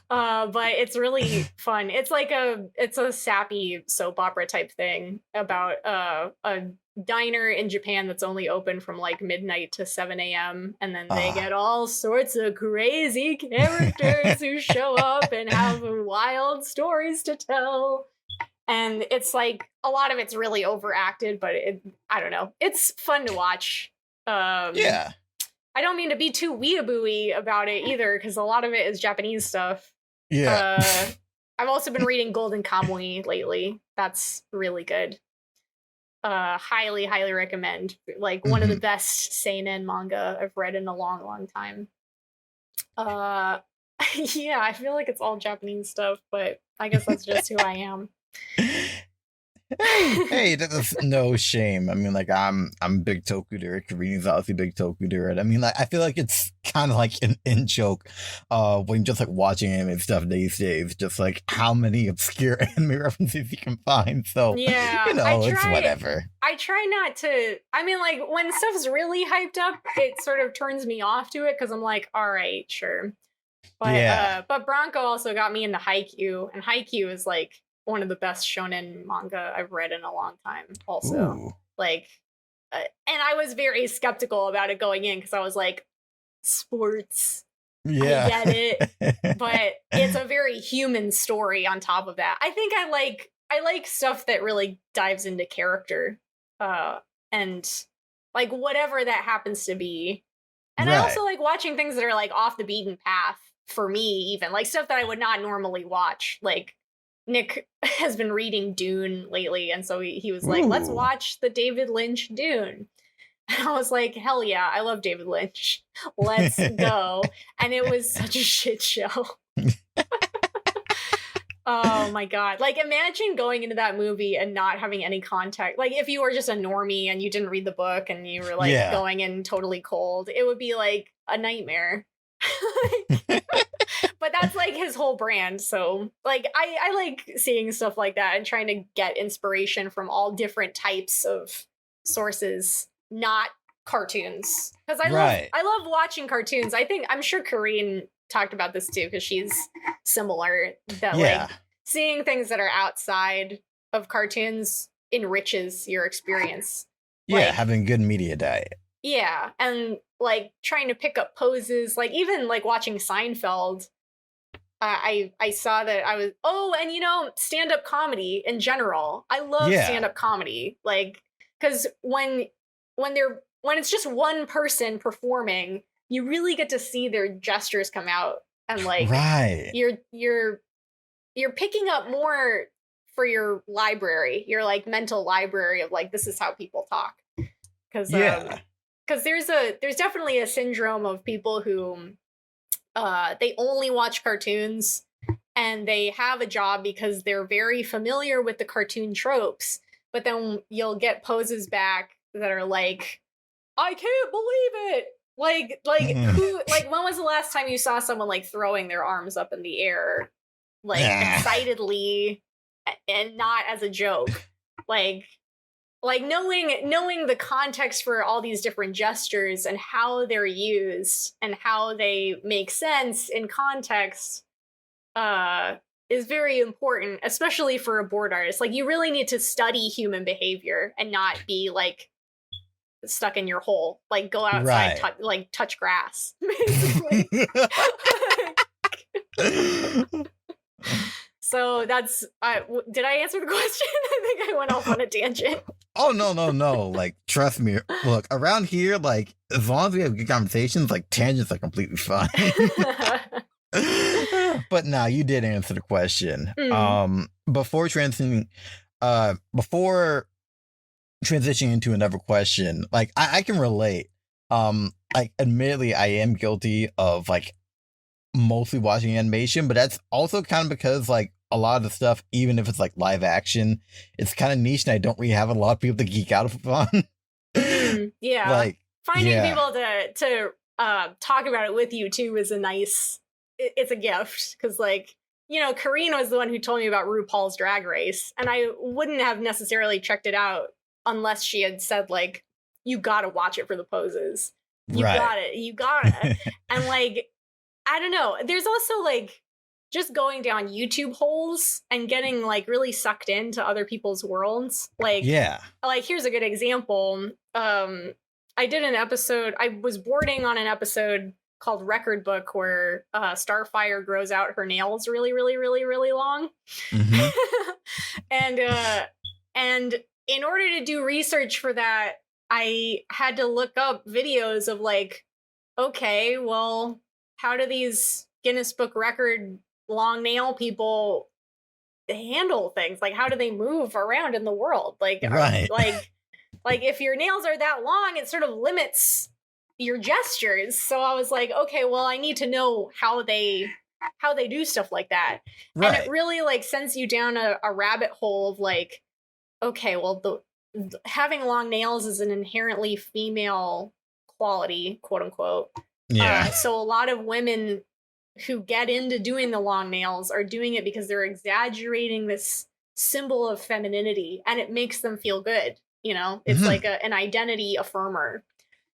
Speaker 2: But it's really fun. It's like it's a sappy soap opera type thing about a diner in Japan that's only open from like midnight to 7 a.m. and then they get all sorts of crazy characters who show up and have wild stories to tell. And it's like, a lot of it's really overacted, but I don't know. It's fun to watch.
Speaker 1: Yeah.
Speaker 2: I don't mean to be too weeaboo-y about it either, because a lot of it is Japanese stuff.
Speaker 1: Yeah.
Speaker 2: I've also been reading Golden Kamuy lately. That's really good. Highly, highly recommend. Like, one of the best seinen manga I've read in a long, long time. Yeah, I feel like it's all Japanese stuff, but I guess that's just who I am.
Speaker 1: Hey, that's no shame. I mean, like, I'm big Tokuder. Karina's obviously big Tokuder. I mean, like, I feel like it's kind of like an in-joke when just like watching anime stuff these days, just like how many obscure anime references you can find. So
Speaker 2: yeah,
Speaker 1: you know, it's whatever.
Speaker 2: I try not to. I mean, like, when stuff's really hyped up, it sort of turns me off to it because I'm like, all right, sure. But but Bronco also got me into Haikyuu, and Haikyuu is like one of the best shonen manga I've read in a long time. Also,
Speaker 1: Ooh.
Speaker 2: like, and I was very skeptical about it going in because I was like, sports.
Speaker 1: Yeah,
Speaker 2: I get it, but it's a very human story. On top of that, I think I like stuff that really dives into character, and like whatever that happens to be. And I also like watching things that are like off the beaten path for me, even like stuff that I would not normally watch. Like, Nick has been reading Dune lately, and so he was like, let's watch the David Lynch Dune. And I was like, hell yeah, I love David Lynch. Let's go. And it was such a shit show. Oh my god. Like, imagine going into that movie and not having any context. Like, if you were just a normie and you didn't read the book and you were like going in totally cold, it would be like a nightmare. But that's like his whole brand. So like I like seeing stuff like that and trying to get inspiration from all different types of sources, not cartoons. Because I love watching cartoons. I'm sure Karine talked about this too, because she's similar, that like seeing things that are outside of cartoons enriches your experience.
Speaker 1: Yeah,
Speaker 2: like,
Speaker 1: having good media diet.
Speaker 2: Yeah, and like trying to pick up poses, like even like watching Seinfeld. I saw that I was and you know, stand-up comedy in general. I love stand-up comedy, like, because when it's just one person performing, you really get to see their gestures come out, and like you're picking up more for your library, your like mental library of like, this is how people talk. Because there's definitely a syndrome of people who they only watch cartoons and they have a job because they're very familiar with the cartoon tropes, but then you'll get poses back that are like, I can't believe it. Like who, like, when was the last time you saw someone like throwing their arms up in the air like excitedly and not as a joke. Like knowing the context for all these different gestures and how they're used and how they make sense in context is very important, especially for a board artist. Like, you really need to study human behavior and not be like stuck in your hole. Like, go outside, touch grass, basically. So that's did I answer the question? I think I went off on a tangent.
Speaker 1: Oh, no. Like, trust me. Look, around here, like, as long as we have good conversations, like, tangents are completely fine. But no, you did answer the question. Before transitioning into another question, like, I can relate. Like, admittedly, I am guilty of, like, mostly watching animation, but that's also kind of because, like, a lot of the stuff, even if it's like live action, it's kind of niche, and I don't really have a lot of people to geek out upon.
Speaker 2: Yeah,
Speaker 1: like
Speaker 2: finding people to talk about it with you too is it's a gift, because, like, you know, Karina was the one who told me about RuPaul's Drag Race, and I wouldn't have necessarily checked it out unless she had said, like, you gotta watch it for the poses. You gotta. And, like, I don't know. There's also, like, just going down YouTube holes and getting, like, really sucked into other people's worlds. Like, like, here's a good example. I did an episode, I was boarding on an episode called Record Book, where Starfire grows out her nails really, really, really, really long. And in order to do research for that, I had to look up videos of, like, okay, well, how do these Guinness Book Record long nail people handle things? Like, how do they move around in the world? Like, like if your nails are that long, it sort of limits your gestures. So I was like, okay, well, I need to know how they do stuff like that. And it really, like, sends you down a rabbit hole of, like, okay, well, having long nails is an inherently female quality, quote unquote. So a lot of women who get into doing the long nails are doing it because they're exaggerating this symbol of femininity, and it makes them feel good. You know, it's like an identity affirmer.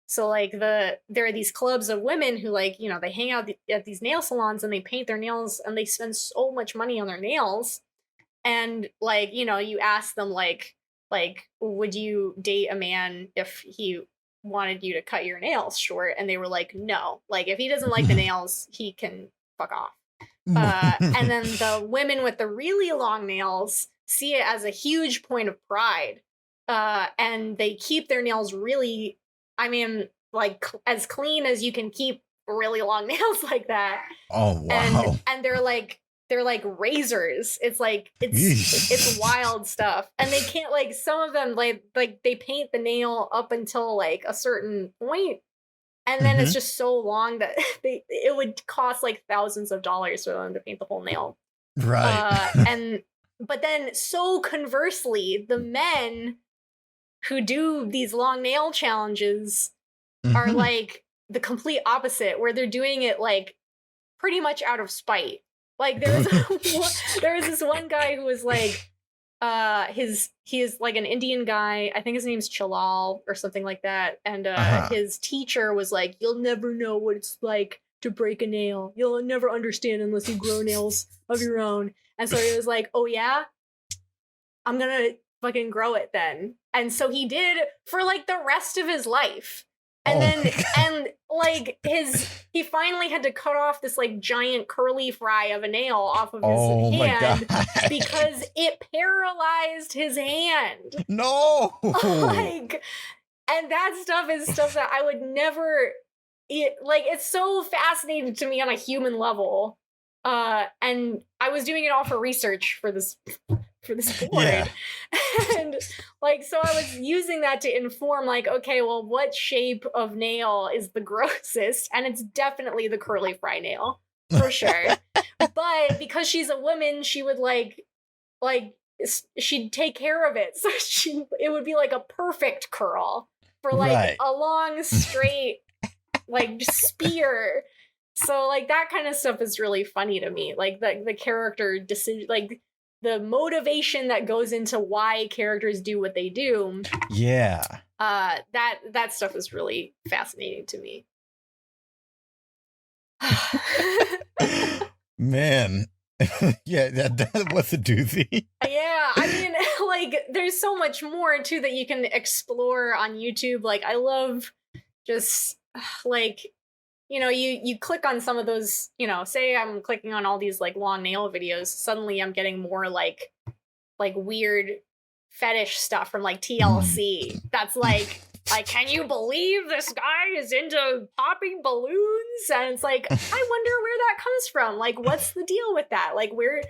Speaker 2: So, like, there are these clubs of women who, like, you know, they hang out at these nail salons and they paint their nails and they spend so much money on their nails. And, like, you know, you ask them, like, would you date a man if he wanted you to cut your nails short? And they were like, no. Like, if he doesn't like the nails, he can fuck off. And then the women with the really long nails see it as a huge point of pride. And they keep their nails really, I mean, like, as clean as you can keep really long nails like that.
Speaker 1: Oh, wow.
Speaker 2: And they're like razors. It's like, it's wild stuff. And they can't, like, some of them, like they paint the nail up until, like, a certain point, and then it's just so long that it would cost, like, thousands of dollars for them to paint the whole nail. But then, so conversely, the men who do these long nail challenges are, like, the complete opposite, where they're doing it, like, pretty much out of spite. Like, there was this one guy who was like, he is like an Indian guy. I think his name's Chalal or something like that. And his teacher was like, you'll never know what it's like to break a nail. You'll never understand unless you grow nails of your own. And so he was like, oh yeah, I'm gonna fucking grow it then. And so he did for, like, the rest of his life. And he finally had to cut off this, like, giant curly fry of a nail off of his hand because it paralyzed his hand.
Speaker 1: No.
Speaker 2: Like, and that stuff is stuff that I would never, it's so fascinating to me on a human level. And I was doing it all for research for this board. And, like, so I was using that to inform, like, okay, well, what shape of nail is the grossest? And it's definitely the curly fry nail, for sure. But because she's a woman, she would, like she'd take care of it. So it would be, like, a perfect curl for, like, a long, straight, like, spear. So like that kind of stuff is really funny to me. Like the character decision, like the motivation that goes into why characters do what they do.
Speaker 1: Yeah.
Speaker 2: That stuff is really fascinating to me.
Speaker 1: Man. Yeah, that was a doozy.
Speaker 2: Yeah, I mean, like, there's so much more too that you can explore on YouTube. Like, I love just like, you know, you click on some of those, you know, say I'm clicking on all these like long nail videos, suddenly I'm getting more like weird fetish stuff from like TLC. That's like, can you believe this guy is into popping balloons? And it's like, I wonder where that comes from. Like, what's the deal with that? Like, where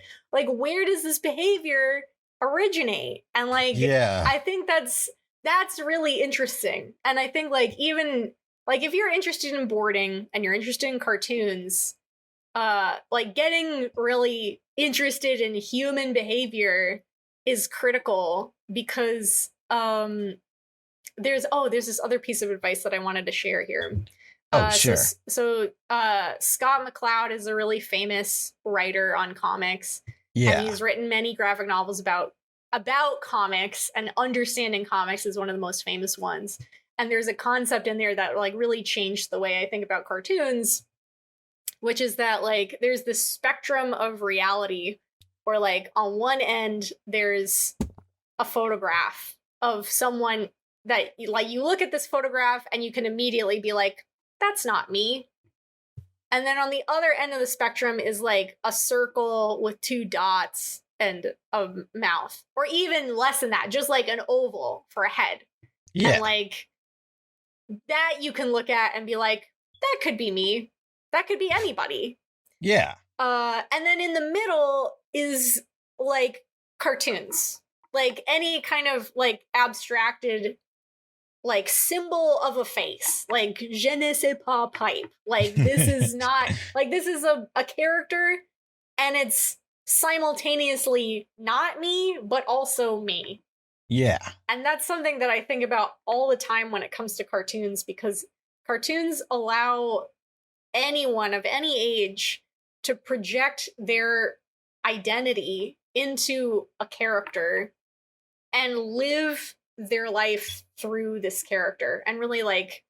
Speaker 2: does this behavior originate? And like,
Speaker 1: Yeah.
Speaker 2: I think that's really interesting. And I think like even like if you're interested in boarding and you're interested in cartoons, like getting really interested in human behavior is critical because there's this other piece of advice that I wanted to share here.
Speaker 1: Sure.
Speaker 2: So Scott McCloud is a really famous writer on comics.
Speaker 1: Yeah.
Speaker 2: And he's written many graphic novels about comics, and understanding comics is one of the most famous ones. And there's a concept in there that like really changed the way I think about cartoons, which is that like there's this spectrum of reality where like on one end there's a photograph of someone that like you look at this photograph and you can immediately be like, that's not me. And then on the other end of the spectrum is like a circle with two dots and a mouth, or even less than that, just like an oval for a head. Yeah. And like that you can look at and be like, that could be me. That could be anybody.
Speaker 1: Yeah.
Speaker 2: And then in the middle is like cartoons, like any kind of like abstracted like symbol of a face, like je ne sais pas pipe. Like this is not like this is a character, and it's simultaneously not me, but also me.
Speaker 1: Yeah.
Speaker 2: And that's something that I think about all the time when it comes to cartoons, because cartoons allow anyone of any age to project their identity into a character and live their life through this character and really like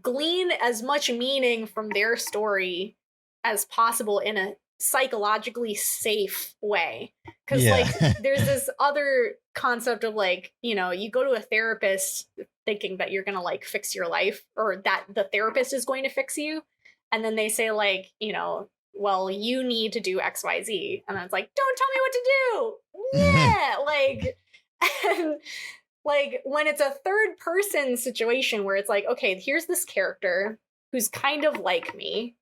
Speaker 2: glean as much meaning from their story as possible in a psychologically safe way. Because like there's this other concept of like, you know, you go to a therapist thinking that you're gonna like fix your life, or that the therapist is going to fix you, and then they say like, you know, well, you need to do XYZ, and then it's like, don't tell me what to do. Yeah. Like, and like when it's a third person situation where it's like, okay, here's this character who's kind of like me,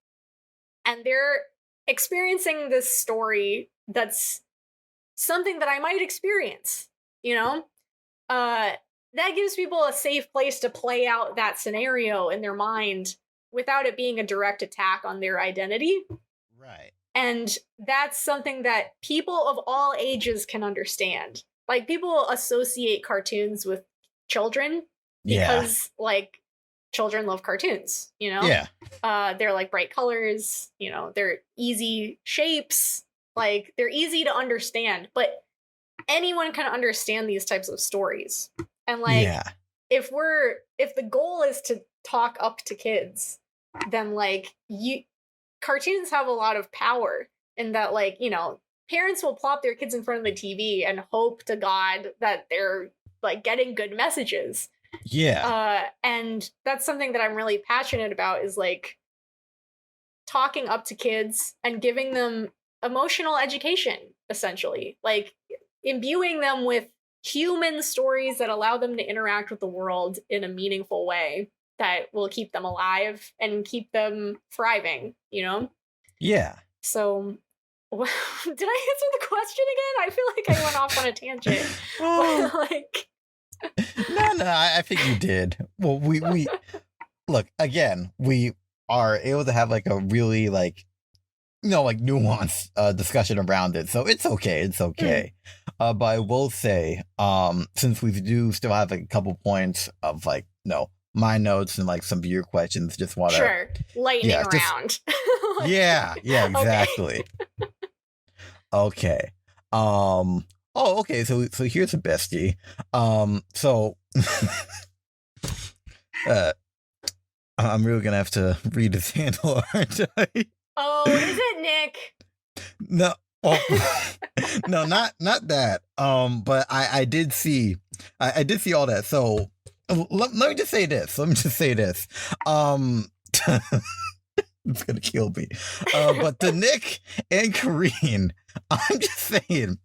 Speaker 2: and they're experiencing this story that's something that I might experience, you know? That gives people a safe place to play out that scenario in their mind without it being a direct attack on their identity.
Speaker 1: Right.
Speaker 2: And that's something that people of all ages can understand. Like, people associate cartoons with children because, like, children love cartoons, you know?
Speaker 1: Yeah.
Speaker 2: They're, like, bright colors, you know, they're easy shapes, like, they're easy to understand. But anyone can understand these types of stories. And, like, if the goal is to talk up to kids, then, like, cartoons have a lot of power in that, like, you know, parents will plop their kids in front of the TV and hope to God that they're like getting good messages. Yeah. And that's something that I'm really passionate about, is like talking up to kids and giving them emotional education, essentially, like imbuing them with human stories that allow them to interact with the world in a meaningful way that will keep them alive and keep them thriving, you know? Yeah. So did I answer the question again? I feel like I went off on a tangent. Like,
Speaker 1: no, I think you did. Well, we look, again, we are able to have like a really like, you know, like nuanced discussion around it, so it's okay. But I will say, since we do still have like, a couple points of like, no, my notes and like some of your questions. Just want to
Speaker 2: Sure. Lightning
Speaker 1: just-
Speaker 2: round. Like,
Speaker 1: yeah, exactly. Okay. Oh, okay. So here's a bestie. So I'm really gonna have to read his handle, aren't I?
Speaker 2: Oh, is it Nick?
Speaker 1: No. Oh, no, not that. But I did see, I did see all that. So let me just say this. It's gonna kill me. But the Nick and Kareen, I'm just saying,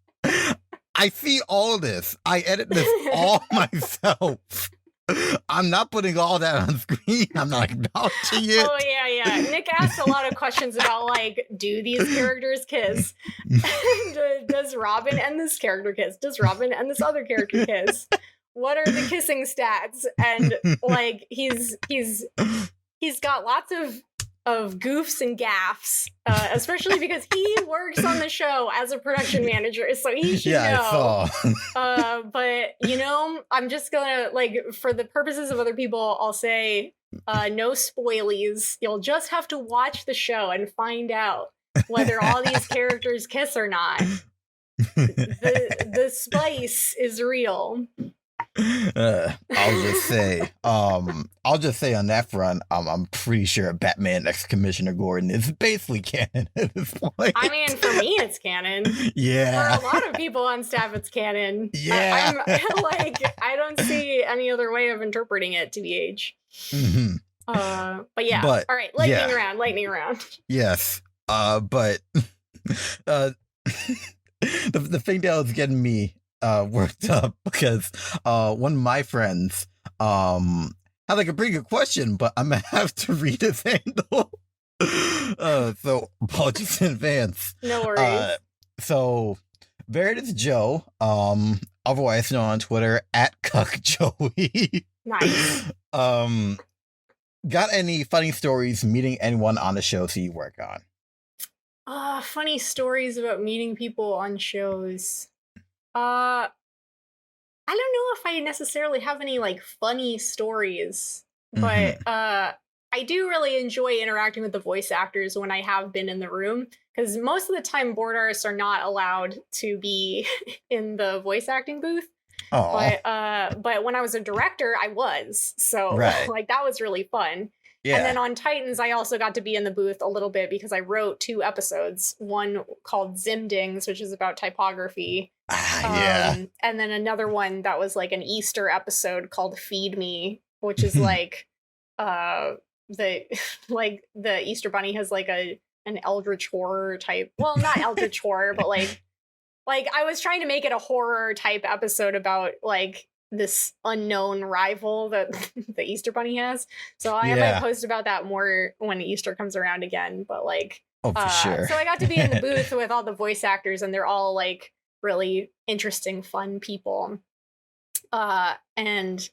Speaker 1: I see all this. I edit this all myself. I'm not putting all that on screen. I'm not acknowledging it.
Speaker 2: Oh yeah. Nick asked a lot of questions about like, do these characters kiss? Does Robin and this character kiss? Does Robin and this other character kiss? What are the kissing stats? And like he's got lots of goofs and gaffs, especially because he works on the show as a production manager, so he should know.
Speaker 1: I saw.
Speaker 2: But you know, I'm just gonna, like, for the purposes of other people, I'll say no spoilies. You'll just have to watch the show and find out whether all these characters kiss or not. The spice is real.
Speaker 1: I'll just say on that front, I'm pretty sure Batman X Commissioner Gordon is basically canon at this point.
Speaker 2: I mean, for me, it's canon.
Speaker 1: Yeah.
Speaker 2: For a lot of people on staff, it's canon.
Speaker 1: Yeah.
Speaker 2: I'm like, I don't see any other way of interpreting it, TBH.
Speaker 1: Mm-hmm.
Speaker 2: But yeah. All right, lightning round.
Speaker 1: Yes. But the thing that was getting me worked up because one of my friends had like a pretty good question, but I'm gonna have to read his handle. So apologies in advance.
Speaker 2: No worries.
Speaker 1: So Veritas Joe, otherwise known on Twitter at CuckJoey.
Speaker 2: Nice.
Speaker 1: Got any funny stories meeting anyone on the shows you work on?
Speaker 2: Funny stories about meeting people on shows. I don't know if I necessarily have any like funny stories, but I do really enjoy interacting with the voice actors when I have been in the room, because most of the time board artists are not allowed to be in the voice acting booth.
Speaker 1: Aww.
Speaker 2: But when I was a director, I was. So like that was really fun.
Speaker 1: Yeah.
Speaker 2: And then on Titans, I also got to be in the booth a little bit because I wrote 2 episodes. One called Zimdings, which is about typography.
Speaker 1: Yeah.
Speaker 2: And then another one that was like an Easter episode called Feed Me, which is like the Easter Bunny has like an eldritch horror type. Well, not eldritch horror, but like I was trying to make it a horror type episode about like this unknown rival that the Easter Bunny has. So I might post about that more when Easter comes around again. But like,
Speaker 1: for sure.
Speaker 2: So I got to be in the booth with all the voice actors, and they're all like really interesting, fun people. And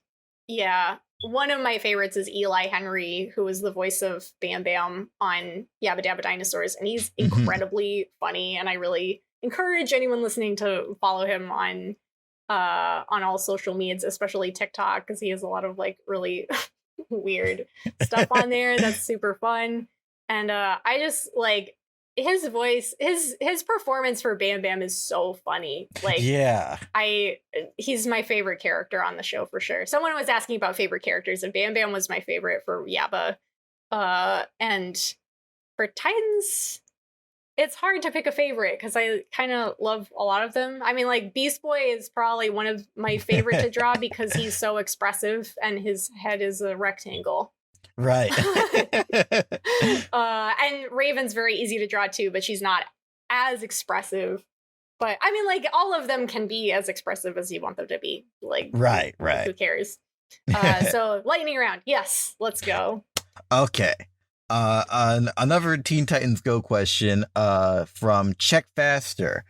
Speaker 2: yeah, one of my favorites is Eli Henry, who was the voice of Bam Bam on Yabba Dabba Dinosaurs, and he's incredibly funny. And I really encourage anyone listening to follow him on all social medias, especially TikTok, because he has a lot of like really weird stuff on there that's super fun. And I just like his voice, his performance for Bam Bam is so funny. Like, yeah, he's my favorite character on the show for sure. Someone was asking about favorite characters, and Bam Bam was my favorite for Yabba. And for Titans, it's hard to pick a favorite because I kind of love a lot of them. I mean, like, Beast Boy is probably one of my favorite to draw because he's so expressive and his head is a rectangle.
Speaker 1: Right.
Speaker 2: And Raven's very easy to draw too, but she's not as expressive. But I mean, like, all of them can be as expressive as you want them to be. Like, right. Who cares? So lightning round. Yes, let's go.
Speaker 1: Okay. Another Teen Titans Go question from Check Faster.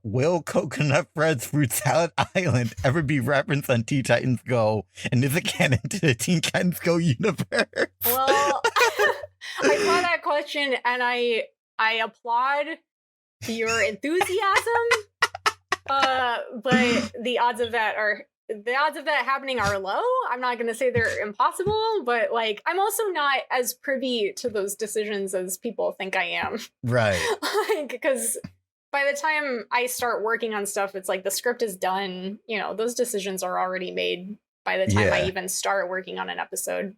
Speaker 1: Will Coconut Fred's Fruit Salad Island ever be referenced on Teen Titans Go? And is it canon to the Teen Titans Go universe?
Speaker 2: Well, I saw that question and I applaud your enthusiasm. But the odds of that are the odds of that happening are low. I'm not going to say they're impossible, but like I'm also not as privy to those decisions as people think I am.
Speaker 1: Right.
Speaker 2: Like, because by the time I start working on stuff, it's like the script is done. You know, those decisions are already made by the time I even start working on an episode.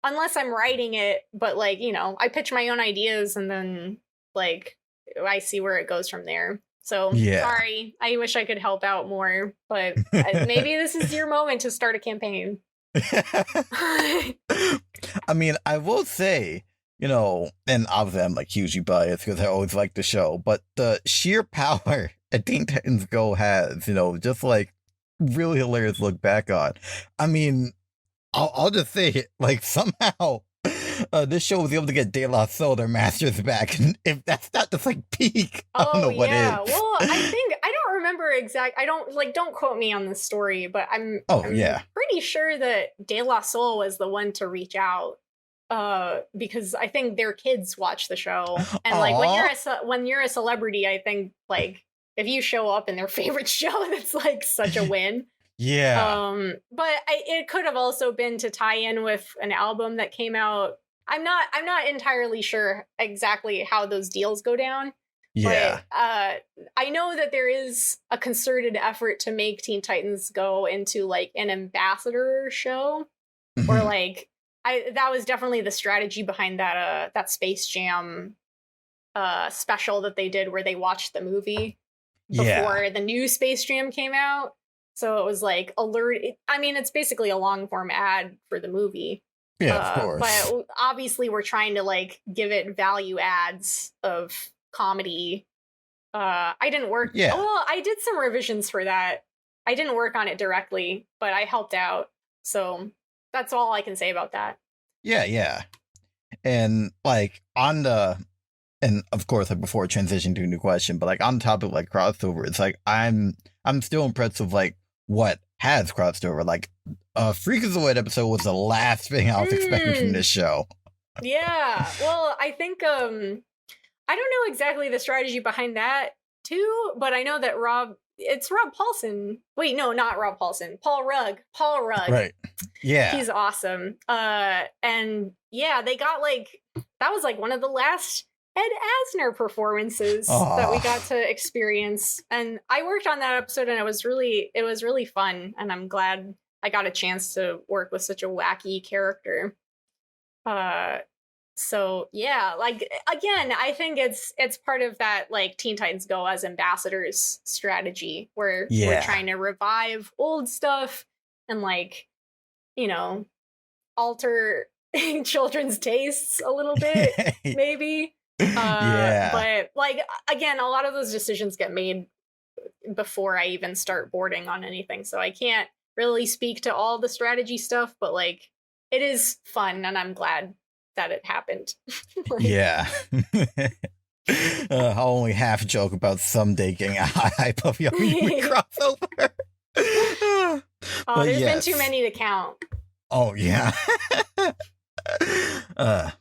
Speaker 2: Unless I'm writing it, but like, you know, I pitch my own ideas and then like I see where it goes from there. So sorry, I wish I could help out more, but maybe this is your moment to start a campaign.
Speaker 1: I mean, I will say, you know, and obviously I'm like hugely biased because I always like the show, but the sheer power that Teen Titans Go has, you know, just like really hilarious to look back on. I mean, I'll just say it, like somehow this show was able to get De La Soul their masters back, and if that's not just like peak, I don't know what is.
Speaker 2: Well, I don't remember I don't quote me on this story, but I'm pretty sure that De La Soul was the one to reach out because I think their kids watch the show, and like when you're a celebrity, I think like if you show up in their favorite show, that's like such a win.
Speaker 1: Yeah.
Speaker 2: But it could have also been to tie in with an album that came out. I'm not entirely sure exactly how those deals go down.
Speaker 1: Yeah.
Speaker 2: But I know that there is a concerted effort to make Teen Titans Go into like an ambassador show, or like that was definitely the strategy behind that Space Jam special that they did where they watched the movie before the new Space Jam came out. So it was like it's basically a long form ad for the movie.
Speaker 1: Yeah, of course.
Speaker 2: But obviously we're trying to like give it value adds of comedy. I didn't work.
Speaker 1: Yeah.
Speaker 2: Well, I did some revisions for that. I didn't work on it directly, but I helped out. So that's all I can say about that.
Speaker 1: Yeah. And like and of course, like before transitioning to a new question, but like on the topic of like crossover, it's like I'm still impressed with like what has crossed over. Like Freakazoid episode was the last thing I was expecting from this show.
Speaker 2: Yeah. Well, I think I don't know exactly the strategy behind that too, but I know that Rob Paulson. Wait, no, not Rob Paulson. Paul Rugg.
Speaker 1: Right. Yeah.
Speaker 2: He's awesome. And yeah, they got like that was like one of the last Ed Asner performances that we got to experience, and I worked on that episode, and it was really fun, and I'm glad I got a chance to work with such a wacky character. So yeah, like again, I think it's part of that like Teen Titans Go as ambassadors strategy, where we're trying to revive old stuff and like, you know, alter children's tastes a little bit, maybe. But like again, a lot of those decisions get made before I even start boarding on anything, so I can't really speak to all the strategy stuff, but like it is fun and I'm glad that it happened.
Speaker 1: I'll only half joke about someday getting a high puffy crossover.
Speaker 2: There's been too many to count.
Speaker 1: Oh yeah.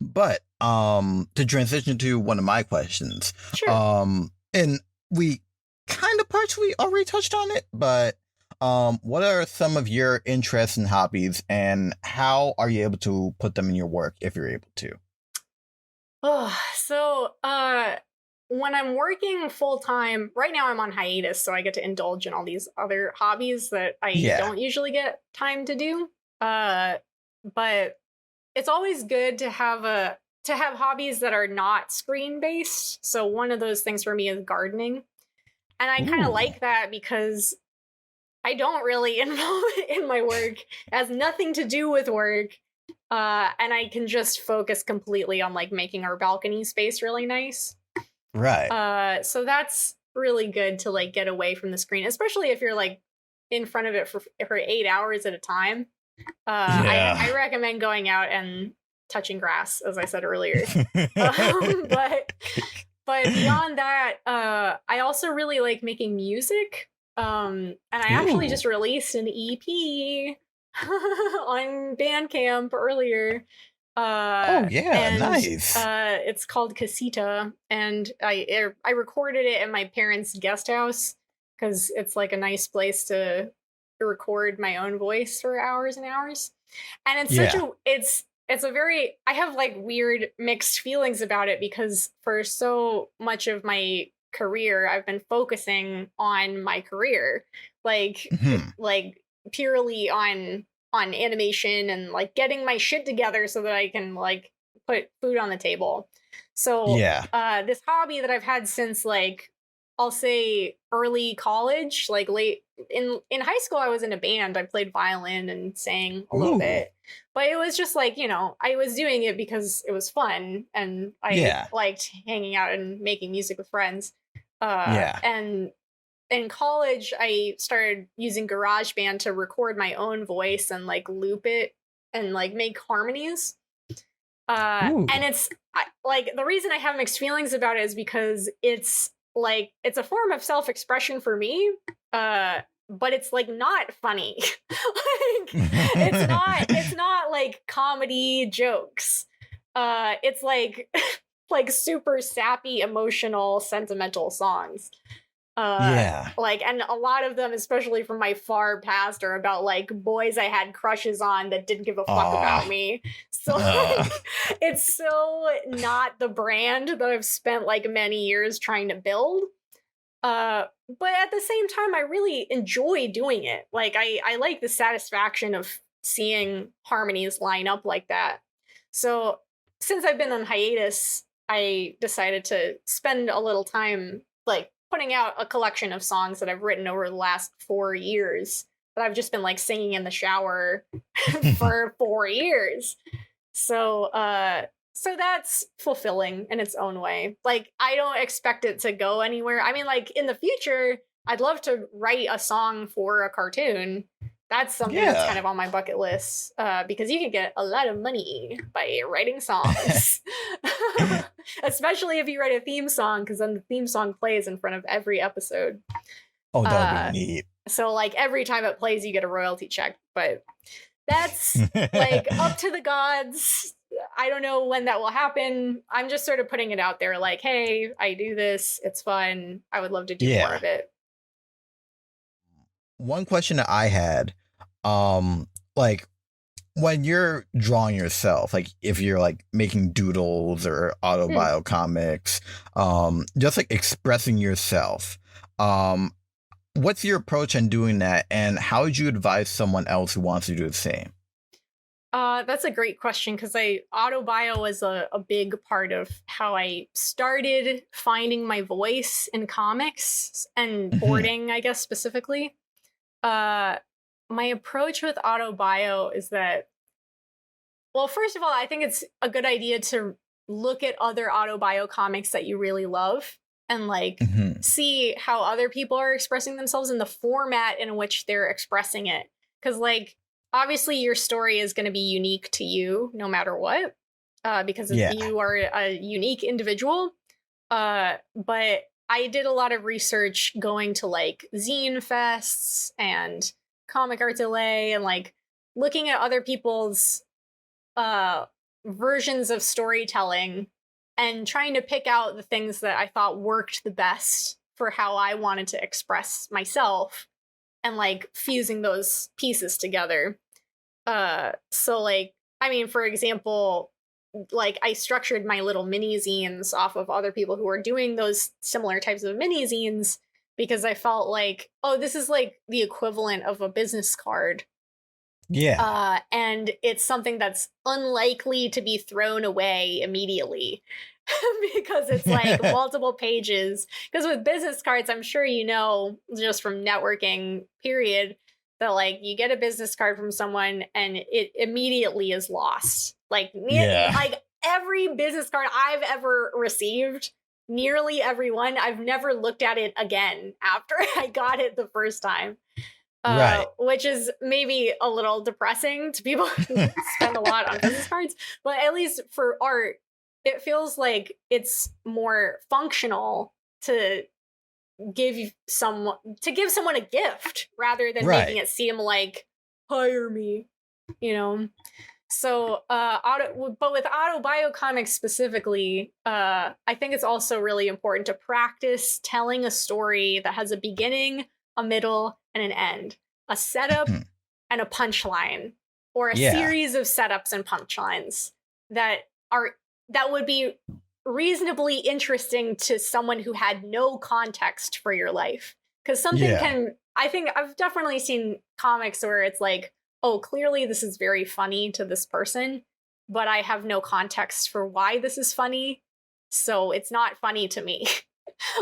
Speaker 1: But to transition to one of my questions, and we kind of partially already touched on it, but what are some of your interests and hobbies, and how are you able to put them in your work if you're able to?
Speaker 2: So when I'm working full time, right now I'm on hiatus, so I get to indulge in all these other hobbies that I don't usually get time to do. But it's always good to have hobbies that are not screen based. So one of those things for me is gardening. And I kind of like that because I don't really involve it in my work. It has nothing to do with work. And I can just focus completely on like making our balcony space really nice.
Speaker 1: Right.
Speaker 2: So that's really good to like get away from the screen, especially if you're like in front of it for 8 hours at a time. I recommend going out and touching grass, as I said earlier. But beyond that, I also really like making music. And I actually just released an EP on Bandcamp earlier.
Speaker 1: Nice.
Speaker 2: It's called Casita, and I recorded it at my parents' guest house because it's like a nice place to record my own voice for hours and hours. And it's
Speaker 1: Yeah.
Speaker 2: such a it's a very I have like weird mixed feelings about it because for so much of my career I've been focusing on my career. Like
Speaker 1: Hmm.
Speaker 2: like purely on animation and like getting my shit together so that I can like put food on the table. So
Speaker 1: Yeah.
Speaker 2: this hobby that I've had since like I'll say early college, like late in high school I was in a band. I played violin and sang a little
Speaker 1: Ooh.
Speaker 2: bit. But it was just like, I was doing it because it was fun and I
Speaker 1: Yeah.
Speaker 2: liked hanging out and making music with friends.
Speaker 1: Yeah.
Speaker 2: And in college I started using GarageBand to record my own voice and like loop it and like make harmonies.
Speaker 1: Ooh.
Speaker 2: And like the reason I have mixed feelings about it is because it's like it's a form of self-expression for me, but it's like not funny. Like it's not like comedy jokes. It's like like super sappy, emotional, sentimental songs.
Speaker 1: Yeah.
Speaker 2: Like, and a lot of them, especially from my far past, are about like boys I had crushes on that didn't give a fuck about
Speaker 1: Aw.
Speaker 2: me. So like, it's so not the brand that I've spent like many years trying to build. But at the same time, I really enjoy doing it. Like, I like the satisfaction of seeing harmonies line up like that. So since I've been on hiatus, I decided to spend a little time like putting out a collection of songs that I've written over the last 4 years that I've just been like singing in the shower for 4 years. So that's fulfilling in its own way. Like I don't expect it to go anywhere. I mean, like in the future, I'd love to write a song for a cartoon. That's something that's kind
Speaker 1: Yeah.
Speaker 2: of on my bucket list because you can get a lot of money by writing songs. Especially if you write a theme song, because then the theme song plays in front of every episode.
Speaker 1: Oh, that would
Speaker 2: Uh,
Speaker 1: be neat.
Speaker 2: so like every time it plays, you get a royalty check. But that's like up to the gods. I don't know when that will happen. I'm just sort of putting it out there like, hey, I do this. It's fun. I would love to do more
Speaker 1: Yeah.
Speaker 2: of it.
Speaker 1: One question that I had, like when you're drawing yourself, like if you're like making doodles or autobio comics, just like expressing yourself, um, what's your approach on doing that, and how would you advise someone else who wants to do the same?
Speaker 2: That's a great question because autobio was a big part of how I started finding my voice in comics and
Speaker 1: Hmm.
Speaker 2: boarding, I guess specifically. Uh, my approach with autobio is that, well, first of all, I think it's a good idea to look at other autobio comics that you really love and like
Speaker 1: Hmm.
Speaker 2: see how other people are expressing themselves in the format in which they're expressing it. Because, like, obviously, your story is going to be unique to you no matter what, because
Speaker 1: Yeah.
Speaker 2: you are a unique individual. But I did a lot of research going to like zine fests and comic art delay and like looking at other people's uh versions of storytelling and trying to pick out the things that I thought worked the best for how I wanted to express myself and like fusing those pieces together. So like I mean for example, like I structured my little mini zines off of other people who are doing those similar types of mini zines because I felt like, oh, this is like the equivalent of a business card.
Speaker 1: Yeah.
Speaker 2: And it's something that's unlikely to be thrown away immediately because it's like multiple pages. Because with business cards, I'm sure you know just from networking, period, that like you get a business card from someone and it immediately is lost.
Speaker 1: Yeah.
Speaker 2: Like every business card I've ever received, nearly every one, I've never looked at it again after I got it the first time.
Speaker 1: Right.
Speaker 2: Which is maybe a little depressing to people who spend a lot on business cards, but at least for art, it feels like it's more functional to give someone a gift rather than making
Speaker 1: Right.
Speaker 2: it seem like hire me, you know. So, but with auto comics specifically, I think it's also really important to practice telling a story that has a beginning, a middle, and an end. a setup and a punchline, or a series of setups and punchlines that would be reasonably interesting to someone who had no context for your life. Because I think I've definitely seen comics where it's like, oh, clearly this is very funny to this person, but I have no context for why this is funny, so it's not funny to me.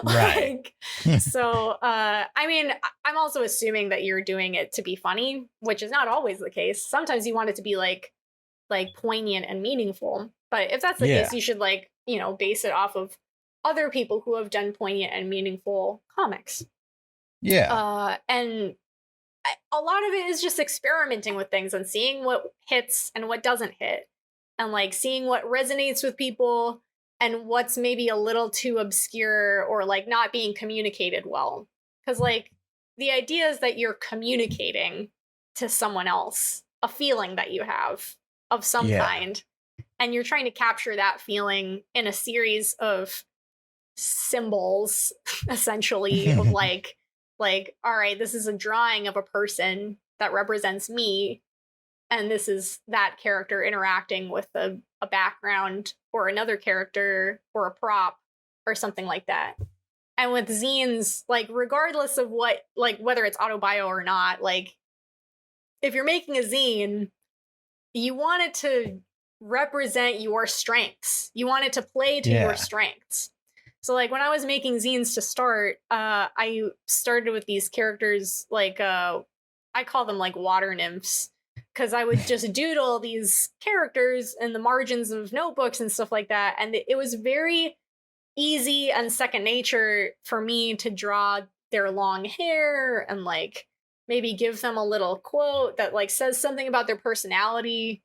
Speaker 1: Right.
Speaker 2: So, I mean, I'm also assuming that you're doing it to be funny, which is not always the case. Sometimes you want it to be like poignant and meaningful. But if that's the case, you should base it off of other people who have done poignant and meaningful comics.
Speaker 1: Yeah.
Speaker 2: And a lot of it is just experimenting with things and seeing what hits and what doesn't hit, and like seeing what resonates with people and what's maybe a little too obscure or like not being communicated well. Because like the idea is that you're communicating to someone else a feeling that you have of some kind, and you're trying to capture that feeling in a series of symbols, essentially, of like, all right, this is a drawing of a person that represents me, and this is that character interacting with a background or another character or a prop or something like that. And with zines, like, regardless of what, like, whether it's autobio or not, like, if you're making a zine, you want it to represent your strengths. You want it to play to your strengths. So, like, when I was making zines to start, I started with these characters, like, I call them, like, water nymphs, because I would just doodle these characters in the margins of notebooks and stuff like that, and it was very easy and second nature for me to draw their long hair and, like, maybe give them a little quote that, like, says something about their personality,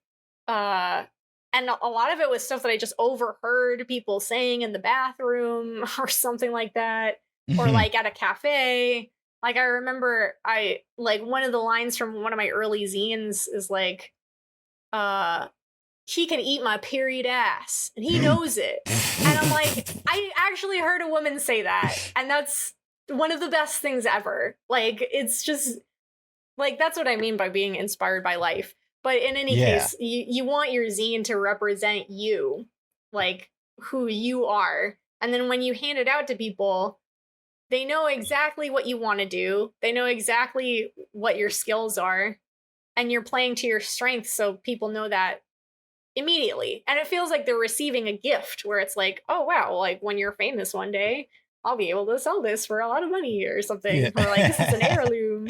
Speaker 2: and a lot of it was stuff that I just overheard people saying in the bathroom or something like that, or like at a cafe. Like, I remember one of the lines from one of my early zines is like, he can eat my period ass and he knows it. And I'm like, I actually heard a woman say that, and that's one of the best things ever. Like, it's just like, that's what I mean by being inspired by life. But in any case, you want your zine to represent you, like, who you are. And then when you hand it out to people, they know exactly what you want to do. They know exactly what your skills are. And you're playing to your strengths, so people know that immediately. And it feels like they're receiving a gift where it's like, oh, wow, like, when you're famous one day, I'll be able to sell this for a lot of money or something. Yeah. Or like, this is an heirloom.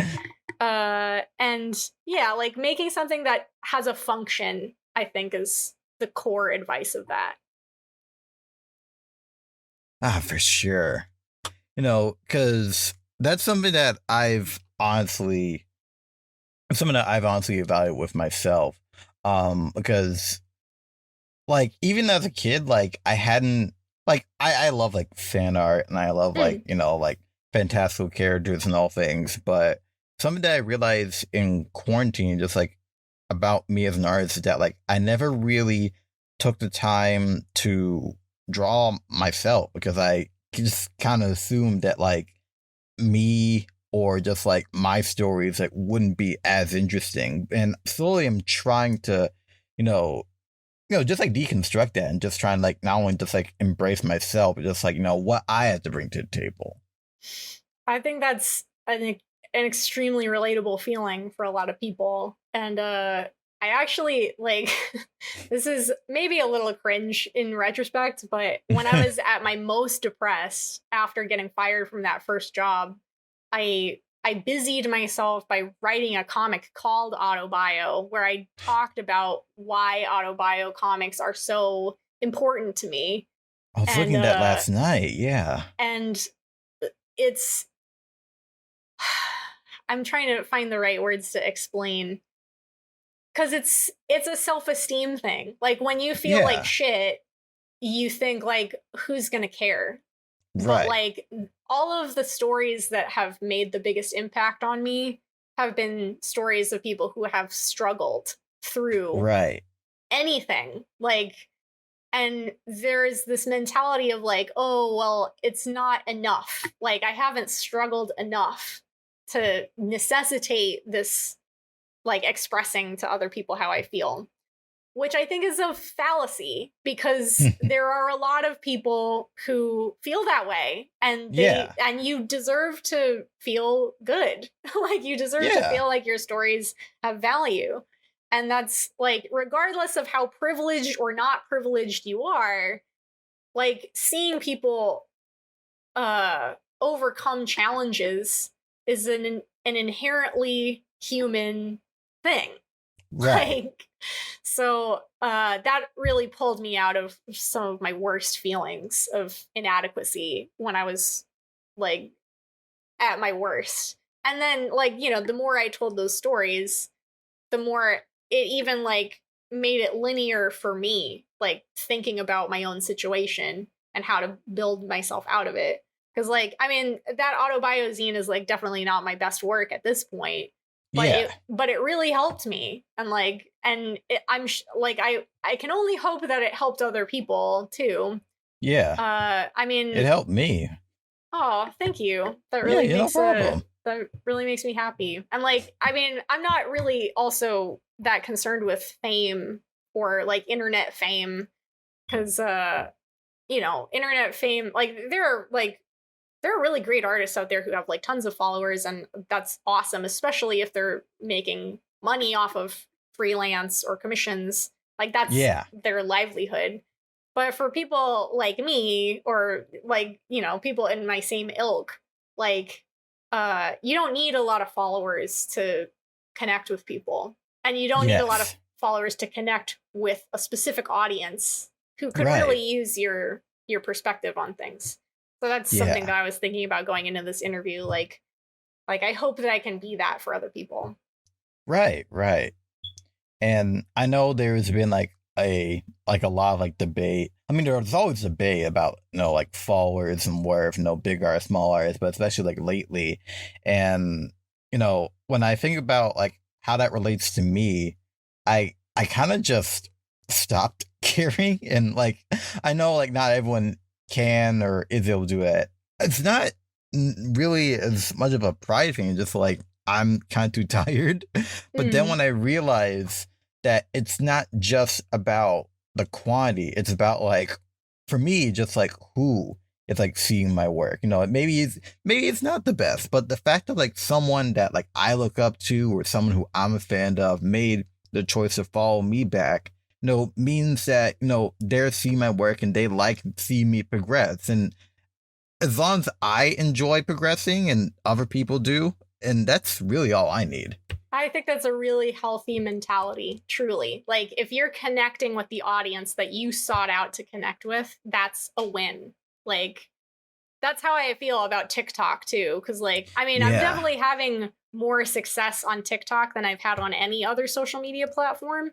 Speaker 2: And yeah, like, making something that has a function, I think, is the core advice of that.
Speaker 1: For sure. Because that's something that I've honestly evaluated with myself. Because, like, even as a kid, like, I hadn't, like, I love, like, fan art, and I love, like, like, fantastical characters and all things, but something that I realized in quarantine, just, like, about me as an artist, is that, like, I never really took the time to draw myself, because I just kind of assumed that, like, me or just, like, my stories, like, wouldn't be as interesting. And slowly I'm trying to, just, like, deconstruct that, and just trying to, like, not only just, like, embrace myself, but just, like, what I have to bring to the table.
Speaker 2: I think that's an extremely relatable feeling for a lot of people. And I actually, like, this is maybe a little cringe in retrospect, but when I was at my most depressed after getting fired from that first job, I busied myself by writing a comic called Autobio, where I talked about why Autobio comics are so important to me.
Speaker 1: I was looking at that last night, yeah.
Speaker 2: And it's... I'm trying to find the right words to explain. Because it's a self-esteem thing. Like, when you feel like shit, you think, like, who's gonna care? Right. But, like, all of the stories that have made the biggest impact on me have been stories of people who have struggled through anything. Like, and there's this mentality of, like, oh, well, it's not enough. Like, I haven't struggled enough to necessitate this like expressing to other people how I feel, which I think is a fallacy, because there are a lot of people who feel that way, and and you deserve to feel good. Like, you deserve to feel like your stories have value. And that's like, regardless of how privileged or not privileged you are, like, seeing people overcome challenges is an inherently human thing.
Speaker 1: Right.
Speaker 2: Like, so that really pulled me out of some of my worst feelings of inadequacy when I was like at my worst. And then, like, you know, the more I told those stories, the more it even like made it linear for me, like thinking about my own situation and how to build myself out of it. Because, like, I mean, that autobio zine is like definitely not my best work at this point, but it really helped me. And like, and like, I can only hope that it helped other people too. I mean,
Speaker 1: it helped me.
Speaker 2: Oh, thank you. That really makes
Speaker 1: no problem.
Speaker 2: That really makes me happy. And like, I mean, I'm not really also that concerned with fame or like internet fame, because you know, internet fame, like, there are really great artists out there who have like tons of followers, and that's awesome, especially if they're making money off of freelance or commissions. Like, that's their livelihood. But for people like me, or like, you know, people in my same ilk, like, you don't need a lot of followers to connect with people. And you don't need a lot of followers to connect with a specific audience who could really use your perspective on things. So that's something that I was thinking about going into this interview. Like I hope that I can be that for other people.
Speaker 1: Right. And I know there's been like a lot of like debate. I mean, there's always debate about, you know, like followers and worth, you know, big artists, small artists, but especially like lately. And, you know, when I think about like how that relates to me, I kind of just stopped caring. And like, I know like not everyone can or is able to do it. It's not really as much of a pride thing, just like I'm kind of too tired. But then when I realize that it's not just about the quantity, it's about like, for me, just like who is like seeing my work. You know, maybe it's not the best, but the fact that like someone that like I look up to or someone who I'm a fan of made the choice to follow me back, you know, means that, you know, they're seeing my work and they like see me progress. And as long as I enjoy progressing and other people do, and that's really all I need.
Speaker 2: I think that's a really healthy mentality, truly. Like, if you're connecting with the audience that you sought out to connect with, that's a win. Like, that's how I feel about TikTok too. Because, like, I mean, I'm definitely having more success on TikTok than I've had on any other social media platform.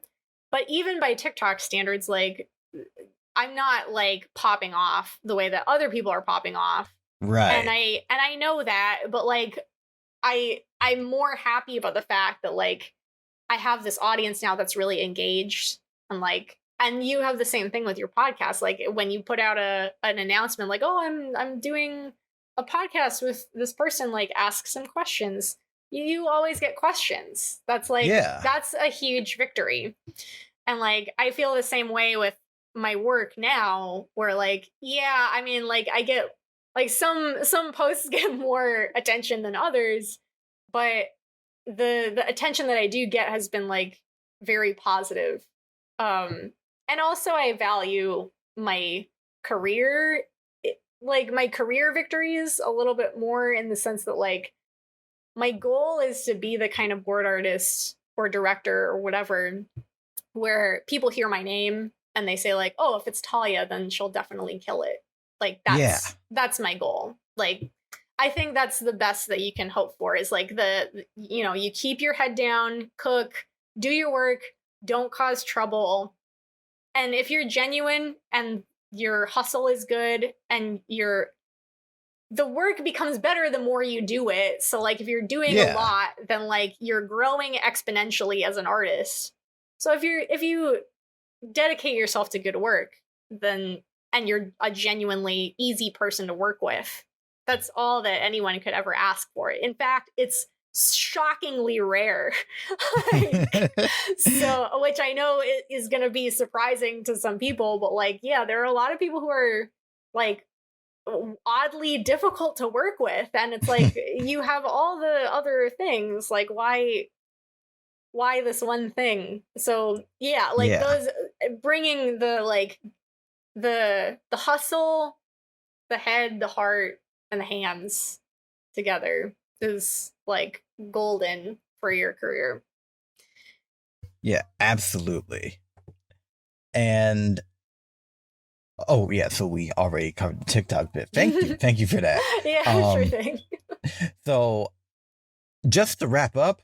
Speaker 2: But even by TikTok standards, like, I'm not like popping off the way that other people are popping off.
Speaker 1: Right.
Speaker 2: And I know that, but like, I'm more happy about the fact that like I have this audience now that's really engaged, and like, and you have the same thing with your podcast. Like, when you put out an announcement like, oh, I'm doing a podcast with this person, like, ask some questions. You always get questions. That's like, that's a huge victory. And like, I feel the same way with my work now, where like, I mean, like, I get like some posts get more attention than others, but the attention that I do get has been like very positive. And also I value my career, like my career victories a little bit more, in the sense that like my goal is to be the kind of board artist or director or whatever where people hear my name and they say like, oh, if it's Talya, then she'll definitely kill it. Like, that's my goal. Like, I think that's the best that you can hope for, is like you know, you keep your head down, cook, do your work, don't cause trouble. And if you're genuine and your hustle is good and the work becomes better the more you do it. So like, if you're doing a lot, then like you're growing exponentially as an artist. So if you dedicate yourself to good work, then, and you're a genuinely easy person to work with, that's all that anyone could ever ask for. In fact, it's shockingly rare. Like, so, which I know is going to be surprising to some people, but like, yeah, there are a lot of people who are like oddly difficult to work with, and it's like you have all the other things, like why this one thing? So yeah, like those, bringing the like the hustle, the head, the heart, and the hands together is like golden for your career.
Speaker 1: Yeah, absolutely. And oh yeah, so we already covered the TikTok bit. Thank you for that.
Speaker 2: Yeah, sure thing.
Speaker 1: So just to wrap up,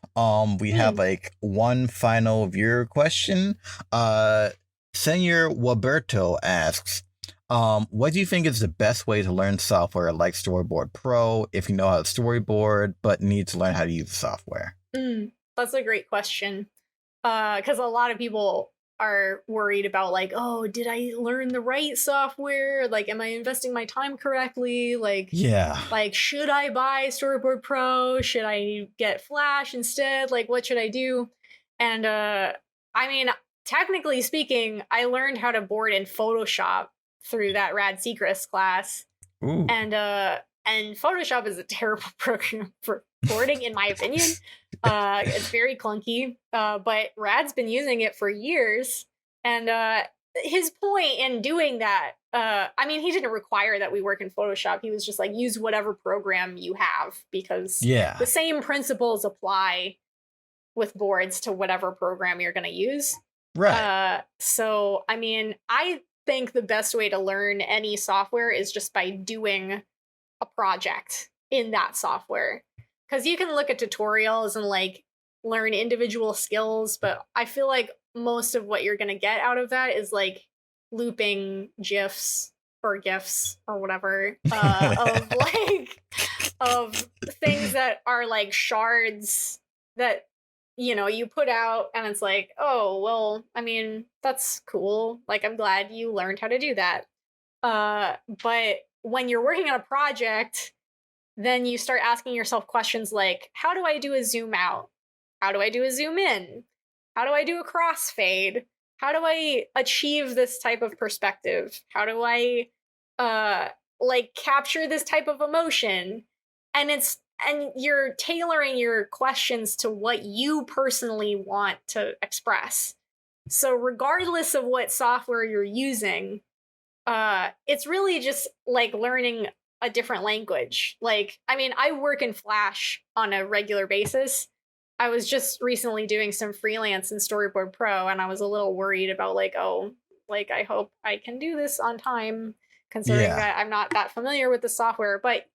Speaker 1: we have like one final viewer question. Senor Waberto asks, what do you think is the best way to learn software like Storyboard Pro if you know how to storyboard but need to learn how to use the software?
Speaker 2: That's a great question. Because a lot of people are worried about like, oh, did I learn the right software? Like, am I investing my time correctly? Like,
Speaker 1: yeah,
Speaker 2: like, should I buy Storyboard Pro? Should I get Flash instead? Like, what should I do? And I mean, technically speaking, I learned how to board in Photoshop through that Rad Secrets class.
Speaker 1: Ooh.
Speaker 2: And Photoshop is a terrible program for boarding, in my opinion. It's very clunky, but Rad's been using it for years. And his point in doing that, I mean, he didn't require that we work in Photoshop. He was just like, use whatever program you have, because the same principles apply with boards to whatever program you're going to use.
Speaker 1: Right.
Speaker 2: So, I mean, I think the best way to learn any software is just by doing a project in that software, because you can look at tutorials and like learn individual skills, but I feel like most of what you're going to get out of that is like looping GIFs or GIFs or whatever of like of things that are like shards that, you know, you put out, and it's like, oh, well, I mean, that's cool. Like, I'm glad you learned how to do that. But when you're working on a project, then you start asking yourself questions like, how do I do a zoom out? How do I do a zoom in? How do I do a crossfade? How do I achieve this type of perspective? How do I like capture this type of emotion? And you're tailoring your questions to what you personally want to express. So regardless of what software you're using, it's really just like learning a different language. Like, I mean, I work in Flash on a regular basis. I was just recently doing some freelance in Storyboard Pro, and I was a little worried about like, oh, like, I hope I can do this on time, considering that I'm not that familiar with the software. But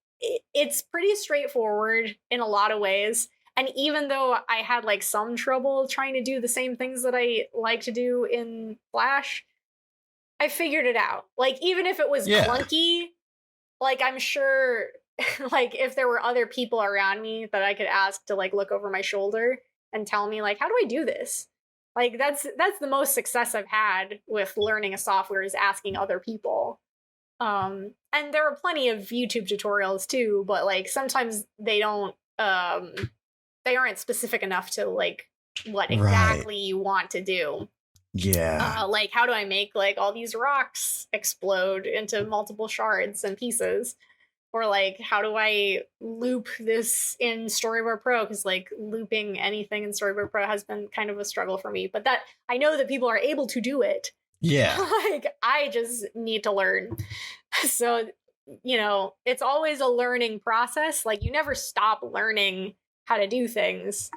Speaker 2: it's pretty straightforward in a lot of ways. And even though I had like some trouble trying to do the same things that I like to do in Flash, I figured it out. Like, even if it was clunky, like, I'm sure like if there were other people around me that I could ask to like look over my shoulder and tell me like, how do I do this? Like, that's the most success I've had with learning a software, is asking other people. And there are plenty of YouTube tutorials too, but like sometimes they don't they aren't specific enough to like what exactly you want to do. Like, how do I make like all these rocks explode into multiple shards and pieces? Or like, how do I loop this in Storyboard Pro? Because like looping anything in Storyboard Pro has been kind of a struggle for me. But that, I know that people are able to do it.
Speaker 1: Yeah.
Speaker 2: Like, I just need to learn. So, you know, it's always a learning process. Like, you never stop learning how to do things.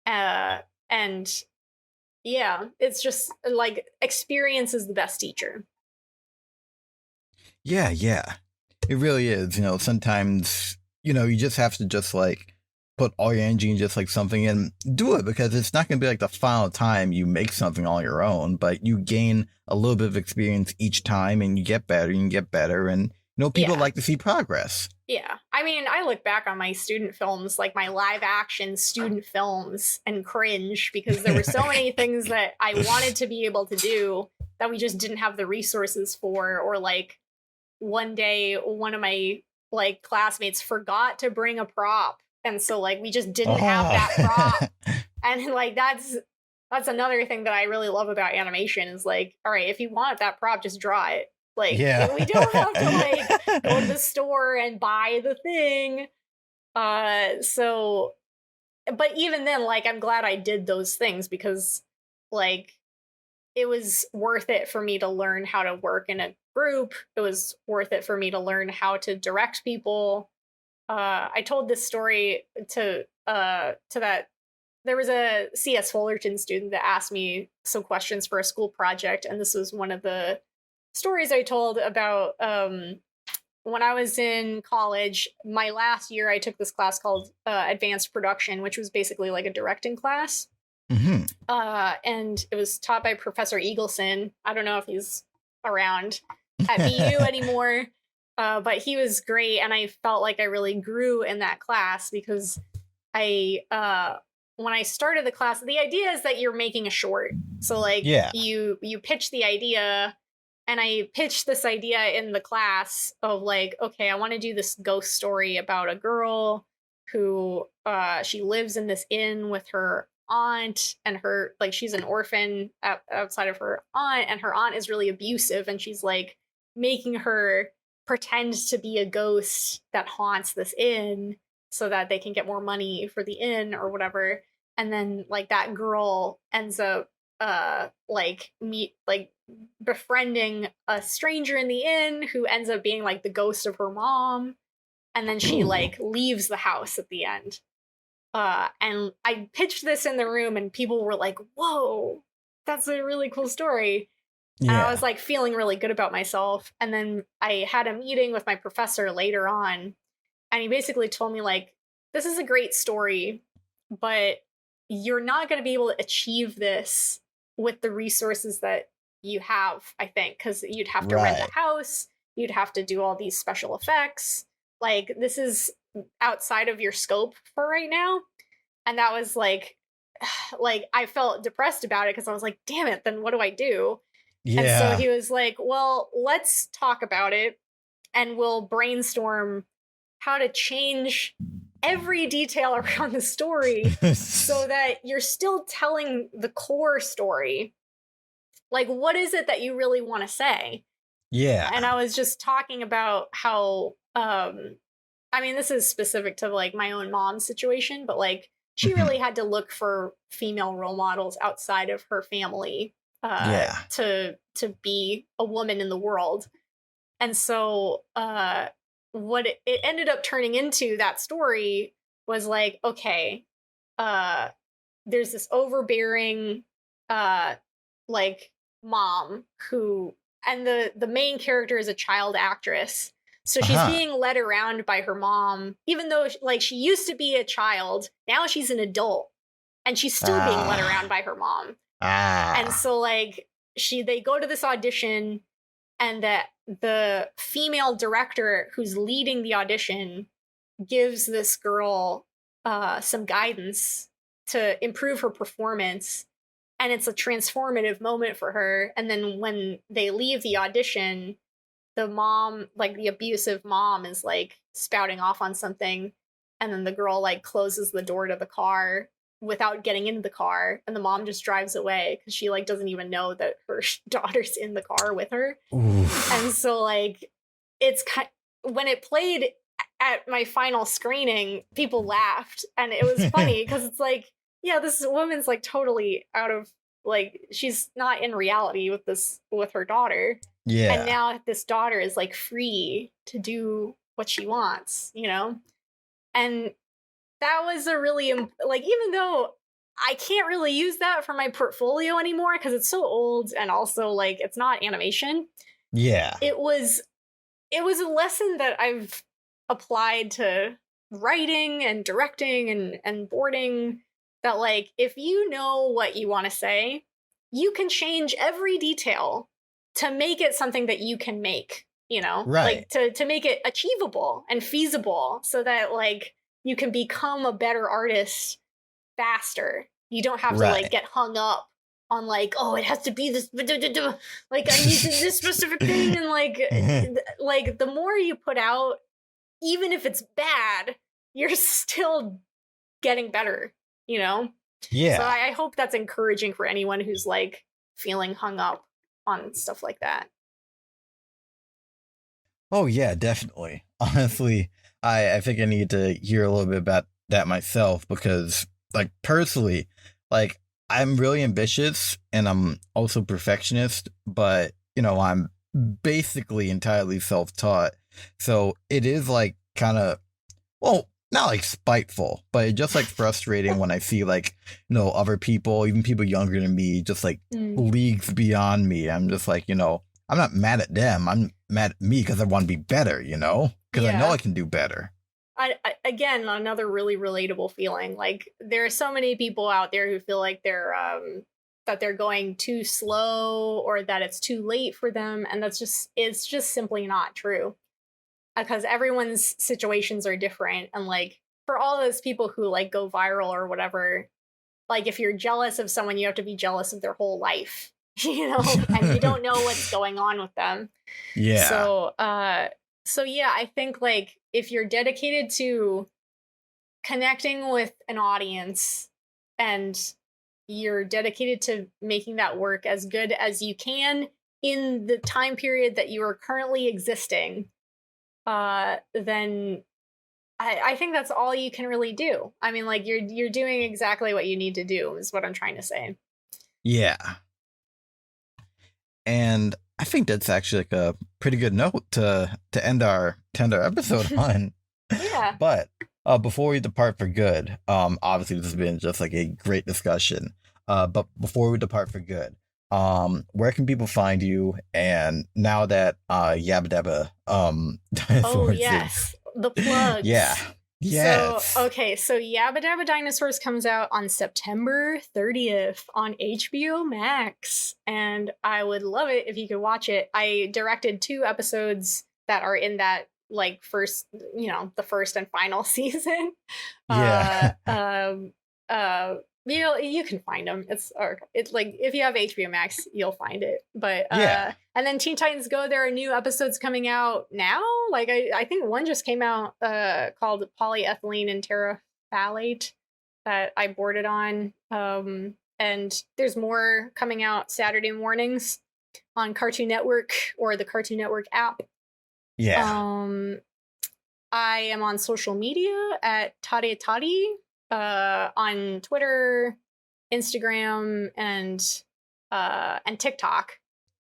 Speaker 2: And yeah, it's just like experience is the best teacher.
Speaker 1: Yeah. It really is. You know, sometimes, you know, you just have to just like put all your energy in just like something and do it, because it's not going to be like the final time you make something on your own, but you gain a little bit of experience each time and you get better and get better. And, you know, people like to see progress.
Speaker 2: Yeah. I mean, I look back on my student films, like my live action student films, and cringe, because there were so many things that I wanted to be able to do that we just didn't have the resources for. Or like one day, one of my like classmates forgot to bring a prop, and so like we just didn't have that prop. And like that's another thing that I really love about animation is like, all right, if you want that prop, just draw it. Like, we don't have to like go to the store and buy the thing. So, but even then, like, I'm glad I did those things because like it was worth it for me to learn how to work in a group. It was worth it for me to learn how to direct people. I told this story to that. There was a CS Fullerton student that asked me some questions for a school project, and this was one of the stories I told about when I was in college. My last year, I took this class called Advanced Production, which was basically like a directing class.
Speaker 1: Mm-hmm.
Speaker 2: And it was taught by Professor Eagleson. I don't know if he's around at BU anymore, but he was great, and I felt like I really grew in that class because when I started the class, the idea is that you're making a short. So like you pitch the idea, and I pitched this idea in the class of like, okay, I want to do this ghost story about a girl who she lives in this inn with her aunt, and her like she's an orphan outside of her aunt, and her aunt is really abusive, and she's like making her pretend to be a ghost that haunts this inn so that they can get more money for the inn or whatever. And then like that girl ends up befriending a stranger in the inn who ends up being like the ghost of her mom, and then she like leaves the house at the end. And I pitched this in the room, and people were like, whoa, that's a really cool story. And I was like feeling really good about myself. And then I had a meeting with my professor later on, and he basically told me like, this is a great story, but you're not going to be able to achieve this with the resources that you have, I think, because you'd have to rent a house, you'd have to do all these special effects. Like, this is outside of your scope for right now. And that was like I felt depressed about it because I was like, damn it, then what do I do? And so he was like, well, let's talk about it, and we'll brainstorm how to change every detail around the story so that you're still telling the core story. Like, what is it that you really want to say? Yeah. And I was just talking about how, I mean, this is specific to like my own mom's situation, but like she really had to look for female role models outside of her family to be a woman in the world. And so what it ended up turning into, that story, was like, okay, there's this overbearing like mom who, and the main character is a child actress, so she's being led around by her mom, even though like she used to be a child, now she's an adult, and she's still being led around by her mom. And so like they go to this audition, and that the female director who's leading the audition gives this girl some guidance to improve her performance, and it's a transformative moment for her. And then when they leave the audition, the mom, like the abusive mom, is like spouting off on something, and then the girl like closes the door to the car without getting into the car, and the mom just drives away because she like doesn't even know that her daughter's in the car with her. Oof. And so like it's when it played at my final screening, people laughed, and it was funny because it's like, yeah, this woman's like totally out of, like, she's not in reality with her daughter. Yeah. And now this daughter is like free to do what she wants, you know? And that was a really, like, even though I can't really use that for my portfolio anymore because it's so old, and also like it's not animation. Yeah. It was a lesson that I've applied to writing and directing and boarding, that like, if you know what you want to say, you can change every detail to make it something that you can make, you know? Right. Like to make it achievable and feasible so that like you can become a better artist faster. You don't have to like get hung up on like, oh, it has to be this, like I need this specific thing, and like like the more you put out, even if it's bad, you're still getting better, you know?
Speaker 1: Yeah.
Speaker 2: So I hope that's encouraging for anyone who's like feeling hung up on stuff like that.
Speaker 1: Oh yeah, definitely. Honestly, I think I need to hear a little bit about that myself because, like, personally, like, I'm really ambitious and I'm also perfectionist, but I'm basically entirely self-taught. So it is like kind of, well, not like spiteful, but it's just like frustrating when I see like, other people, even people younger than me, just like leagues beyond me. I'm just like, I'm not mad at them. I'm mad at me because I want to be better, because I know I can do better.
Speaker 2: Again, another really relatable feeling. Like, there are so many people out there who feel like that they're going too slow or that it's too late for them, and it's just simply not true. Because everyone's situations are different, and like for all those people who like go viral or whatever, like if you're jealous of someone, you have to be jealous of their whole life, and you don't know what's going on with them.
Speaker 1: Yeah.
Speaker 2: So yeah, I think like if you're dedicated to connecting with an audience and you're dedicated to making that work as good as you can in the time period that you are currently existing, then I think that's all you can really do. I mean, like you're doing exactly what you need to do is what I'm trying to say.
Speaker 1: Yeah. And I think that's actually like a pretty good note to end our episode on.
Speaker 2: Yeah.
Speaker 1: But before we depart for good, obviously this has been just like a great discussion. But before we depart for good, where can people find you? And now that Yabba Dabba Dinosaurs
Speaker 2: the plugs.
Speaker 1: Yeah. Yes.
Speaker 2: So Yabba Dabba Dinosaurs comes out on September 30th on HBO Max, and I would love it if you could watch it. I directed 2 episodes that are in that like first, the first and final season.
Speaker 1: Yeah.
Speaker 2: You can find them. It's like if you have HBO Max, you'll find it. But
Speaker 1: yeah.
Speaker 2: And then Teen Titans Go, there are new episodes coming out now. Like I think one just came out called Polyethylene and Terephthalate that I boarded on. And there's more coming out Saturday mornings on Cartoon Network or the Cartoon Network app.
Speaker 1: Yeah.
Speaker 2: I am on social media at Talya on Twitter, Instagram, and TikTok.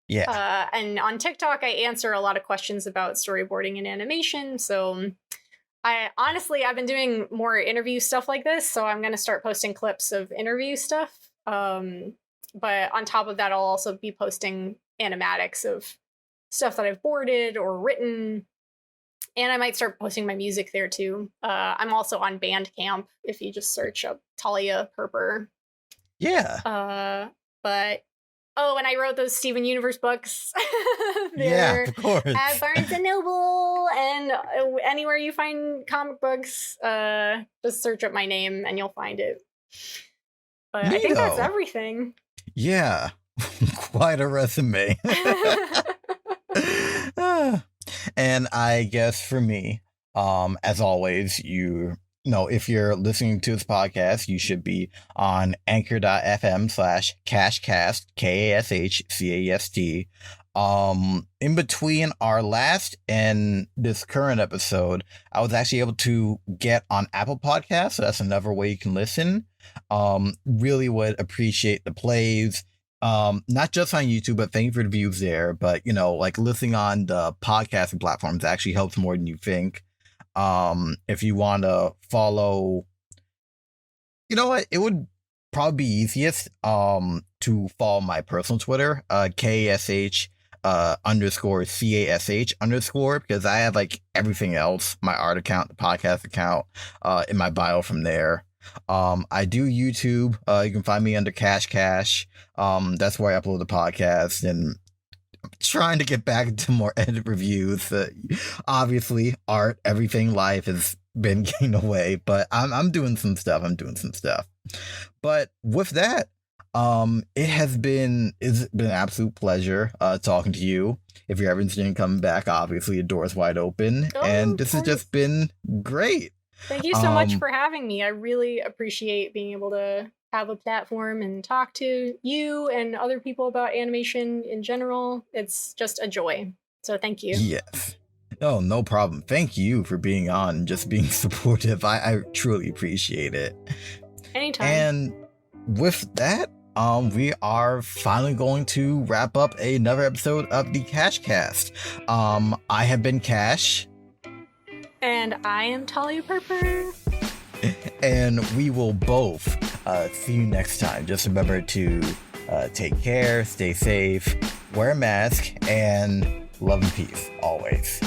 Speaker 1: Yeah.
Speaker 2: And on TikTok, I answer a lot of questions about storyboarding and animation. So I've been doing more interview stuff like this. So I'm going to start posting clips of interview stuff. But on top of that, I'll also be posting animatics of stuff that I've boarded or written. And I might start posting my music there too. I'm also on Bandcamp if you just search up Talya Perper.
Speaker 1: Yeah.
Speaker 2: And I wrote those Steven Universe books.
Speaker 1: Yeah, of course.
Speaker 2: At Barnes and Noble and anywhere you find comic books, just search up my name and you'll find it. But Neato. I think that's everything.
Speaker 1: Yeah, quite a resume. And I guess for me, as always, if you're listening to this podcast, you should be on anchor.fm/KashCast, KashCast. In between our last and this current episode, I was actually able to get on Apple Podcasts, so that's another way you can listen. Really would appreciate the plays. Not just on YouTube, but thank you for the views there. But, like listening on the podcasting platforms actually helps more than you think. If you want to follow, it would probably be easiest to follow my personal Twitter, KSH _CASH_, because I have like everything else, my art account, the podcast account, in my bio from there. I do YouTube. You can find me under KashCast. That's where I upload the podcast, and I'm trying to get back into more edit reviews. Obviously, art, everything, life has been getting away, but I'm doing some stuff. But with that, It's been an absolute pleasure talking to you. If you're ever interested in coming back, obviously the door's wide open.
Speaker 2: Oh,
Speaker 1: And
Speaker 2: of
Speaker 1: this has
Speaker 2: course.
Speaker 1: just been great.
Speaker 2: Thank you so much for having me. I really appreciate being able to have a platform and talk to you and other people about animation in general. It's just a joy. So thank you.
Speaker 1: Yes. Oh, no problem. Thank you for being on and just being supportive. I truly appreciate it.
Speaker 2: Anytime.
Speaker 1: And with that, we are finally going to wrap up another episode of the KashCast. I have been Cash.
Speaker 2: And I am Talya Perper.
Speaker 1: And we will both see you next time. Just remember to take care, stay safe, wear a mask, and love and peace always.